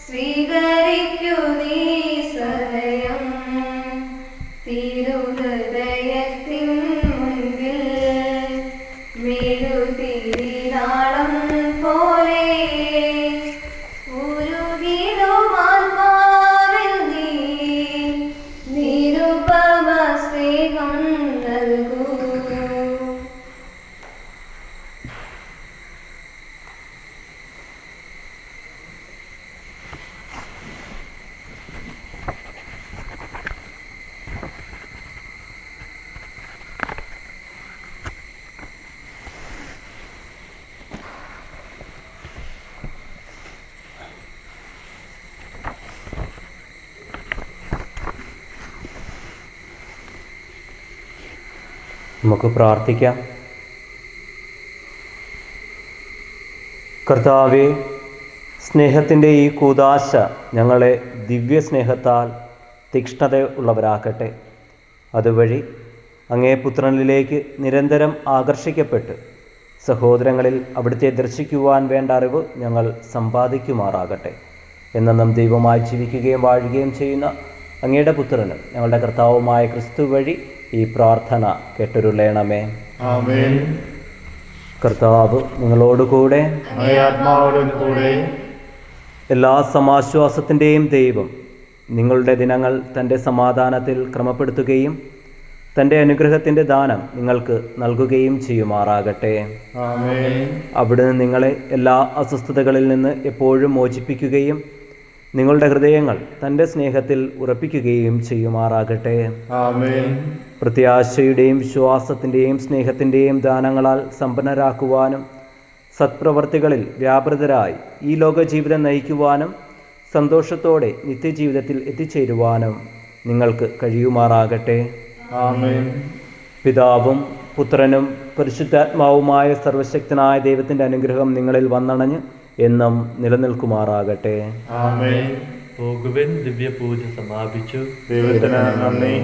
S3: സ്വീകരിക്കൂ നീ സഹയ.
S1: നമുക്ക് പ്രാർത്ഥിക്കാം. കർത്താവേ, സ്നേഹത്തിൻ്റെ ഈ കൂദാശ ഞങ്ങളെ ദിവ്യ സ്നേഹത്താൽ തീക്ഷ്ണത ഉള്ളവരാക്കട്ടെ. അതുവഴി അങ്ങേ പുത്രനിലേക്ക് നിരന്തരം ആകർഷിക്കപ്പെട്ട് സഹോദരങ്ങളിൽ അവിടുത്തെ ദർശിക്കുവാൻ വേണ്ട അറിവ് ഞങ്ങൾ സമ്പാദിക്കുമാറാകട്ടെ. എന്നും ദൈവമായി ജീവിക്കുകയും വാഴുകയും ചെയ്യുന്ന അങ്ങയുടെ പുത്രനും ഞങ്ങളുടെ കർത്താവുമായ ക്രിസ്തു വഴി ഈ പ്രാർത്ഥന കേട്ടൊരുളേണമേ.
S6: ആമേൻ.
S1: കർത്താവ് നിങ്ങളോടുകൂടെ,
S6: അങ്ങേ ആത്മാവോടും കൂടെ.
S1: എല്ലാ സമാശ്വാസത്തിൻ്റെയും ദൈവം നിങ്ങളുടെ ദിനങ്ങൾ തൻ്റെ സമാധാനത്തിൽ ക്രമപ്പെടുത്തുകയും തൻ്റെ അനുഗ്രഹത്തിൻ്റെ ദാനം നിങ്ങൾക്ക് നൽകുകയും ചെയ്യുമാറാകട്ടെ.
S6: ആമേൻ.
S1: അവിടുന്ന് നിങ്ങളെ എല്ലാ അസ്വസ്ഥതകളിൽ നിന്ന് എപ്പോഴും മോചിപ്പിക്കുകയും നിങ്ങളുടെ ഹൃദയങ്ങൾ തൻ്റെ സ്നേഹത്തിൽ ഉറപ്പിക്കുകയും ചെയ്യുമാറാകട്ടെ.
S6: ആമേൻ.
S1: പ്രത്യാശയുടെയും വിശ്വാസത്തിൻ്റെയും സ്നേഹത്തിൻ്റെയും ദാനങ്ങളാൽ സമ്പന്നരാക്കുവാനും സത്പ്രവർത്തികളിൽ വ്യാപൃതരായി ഈ ലോകജീവിതം നയിക്കുവാനും സന്തോഷത്തോടെ നിത്യജീവിതത്തിൽ എത്തിച്ചേരുവാനും നിങ്ങൾക്ക് കഴിയുമാറാകട്ടെ.
S6: ആമേൻ.
S1: പിതാവും പുത്രനും പരിശുദ്ധാത്മാവുമായ സർവശക്തനായ ദൈവത്തിൻ്റെ അനുഗ്രഹം നിങ്ങളിൽ വന്നണഞ്ഞ് എന്നും നിലനിൽക്കുമാറാകട്ടെ.
S6: ആമേൻ.
S5: പോകുവിൻ, ദിവ്യപൂജ സമാപിച്ചു.
S6: ദൈവത്തിന് നന്ദി.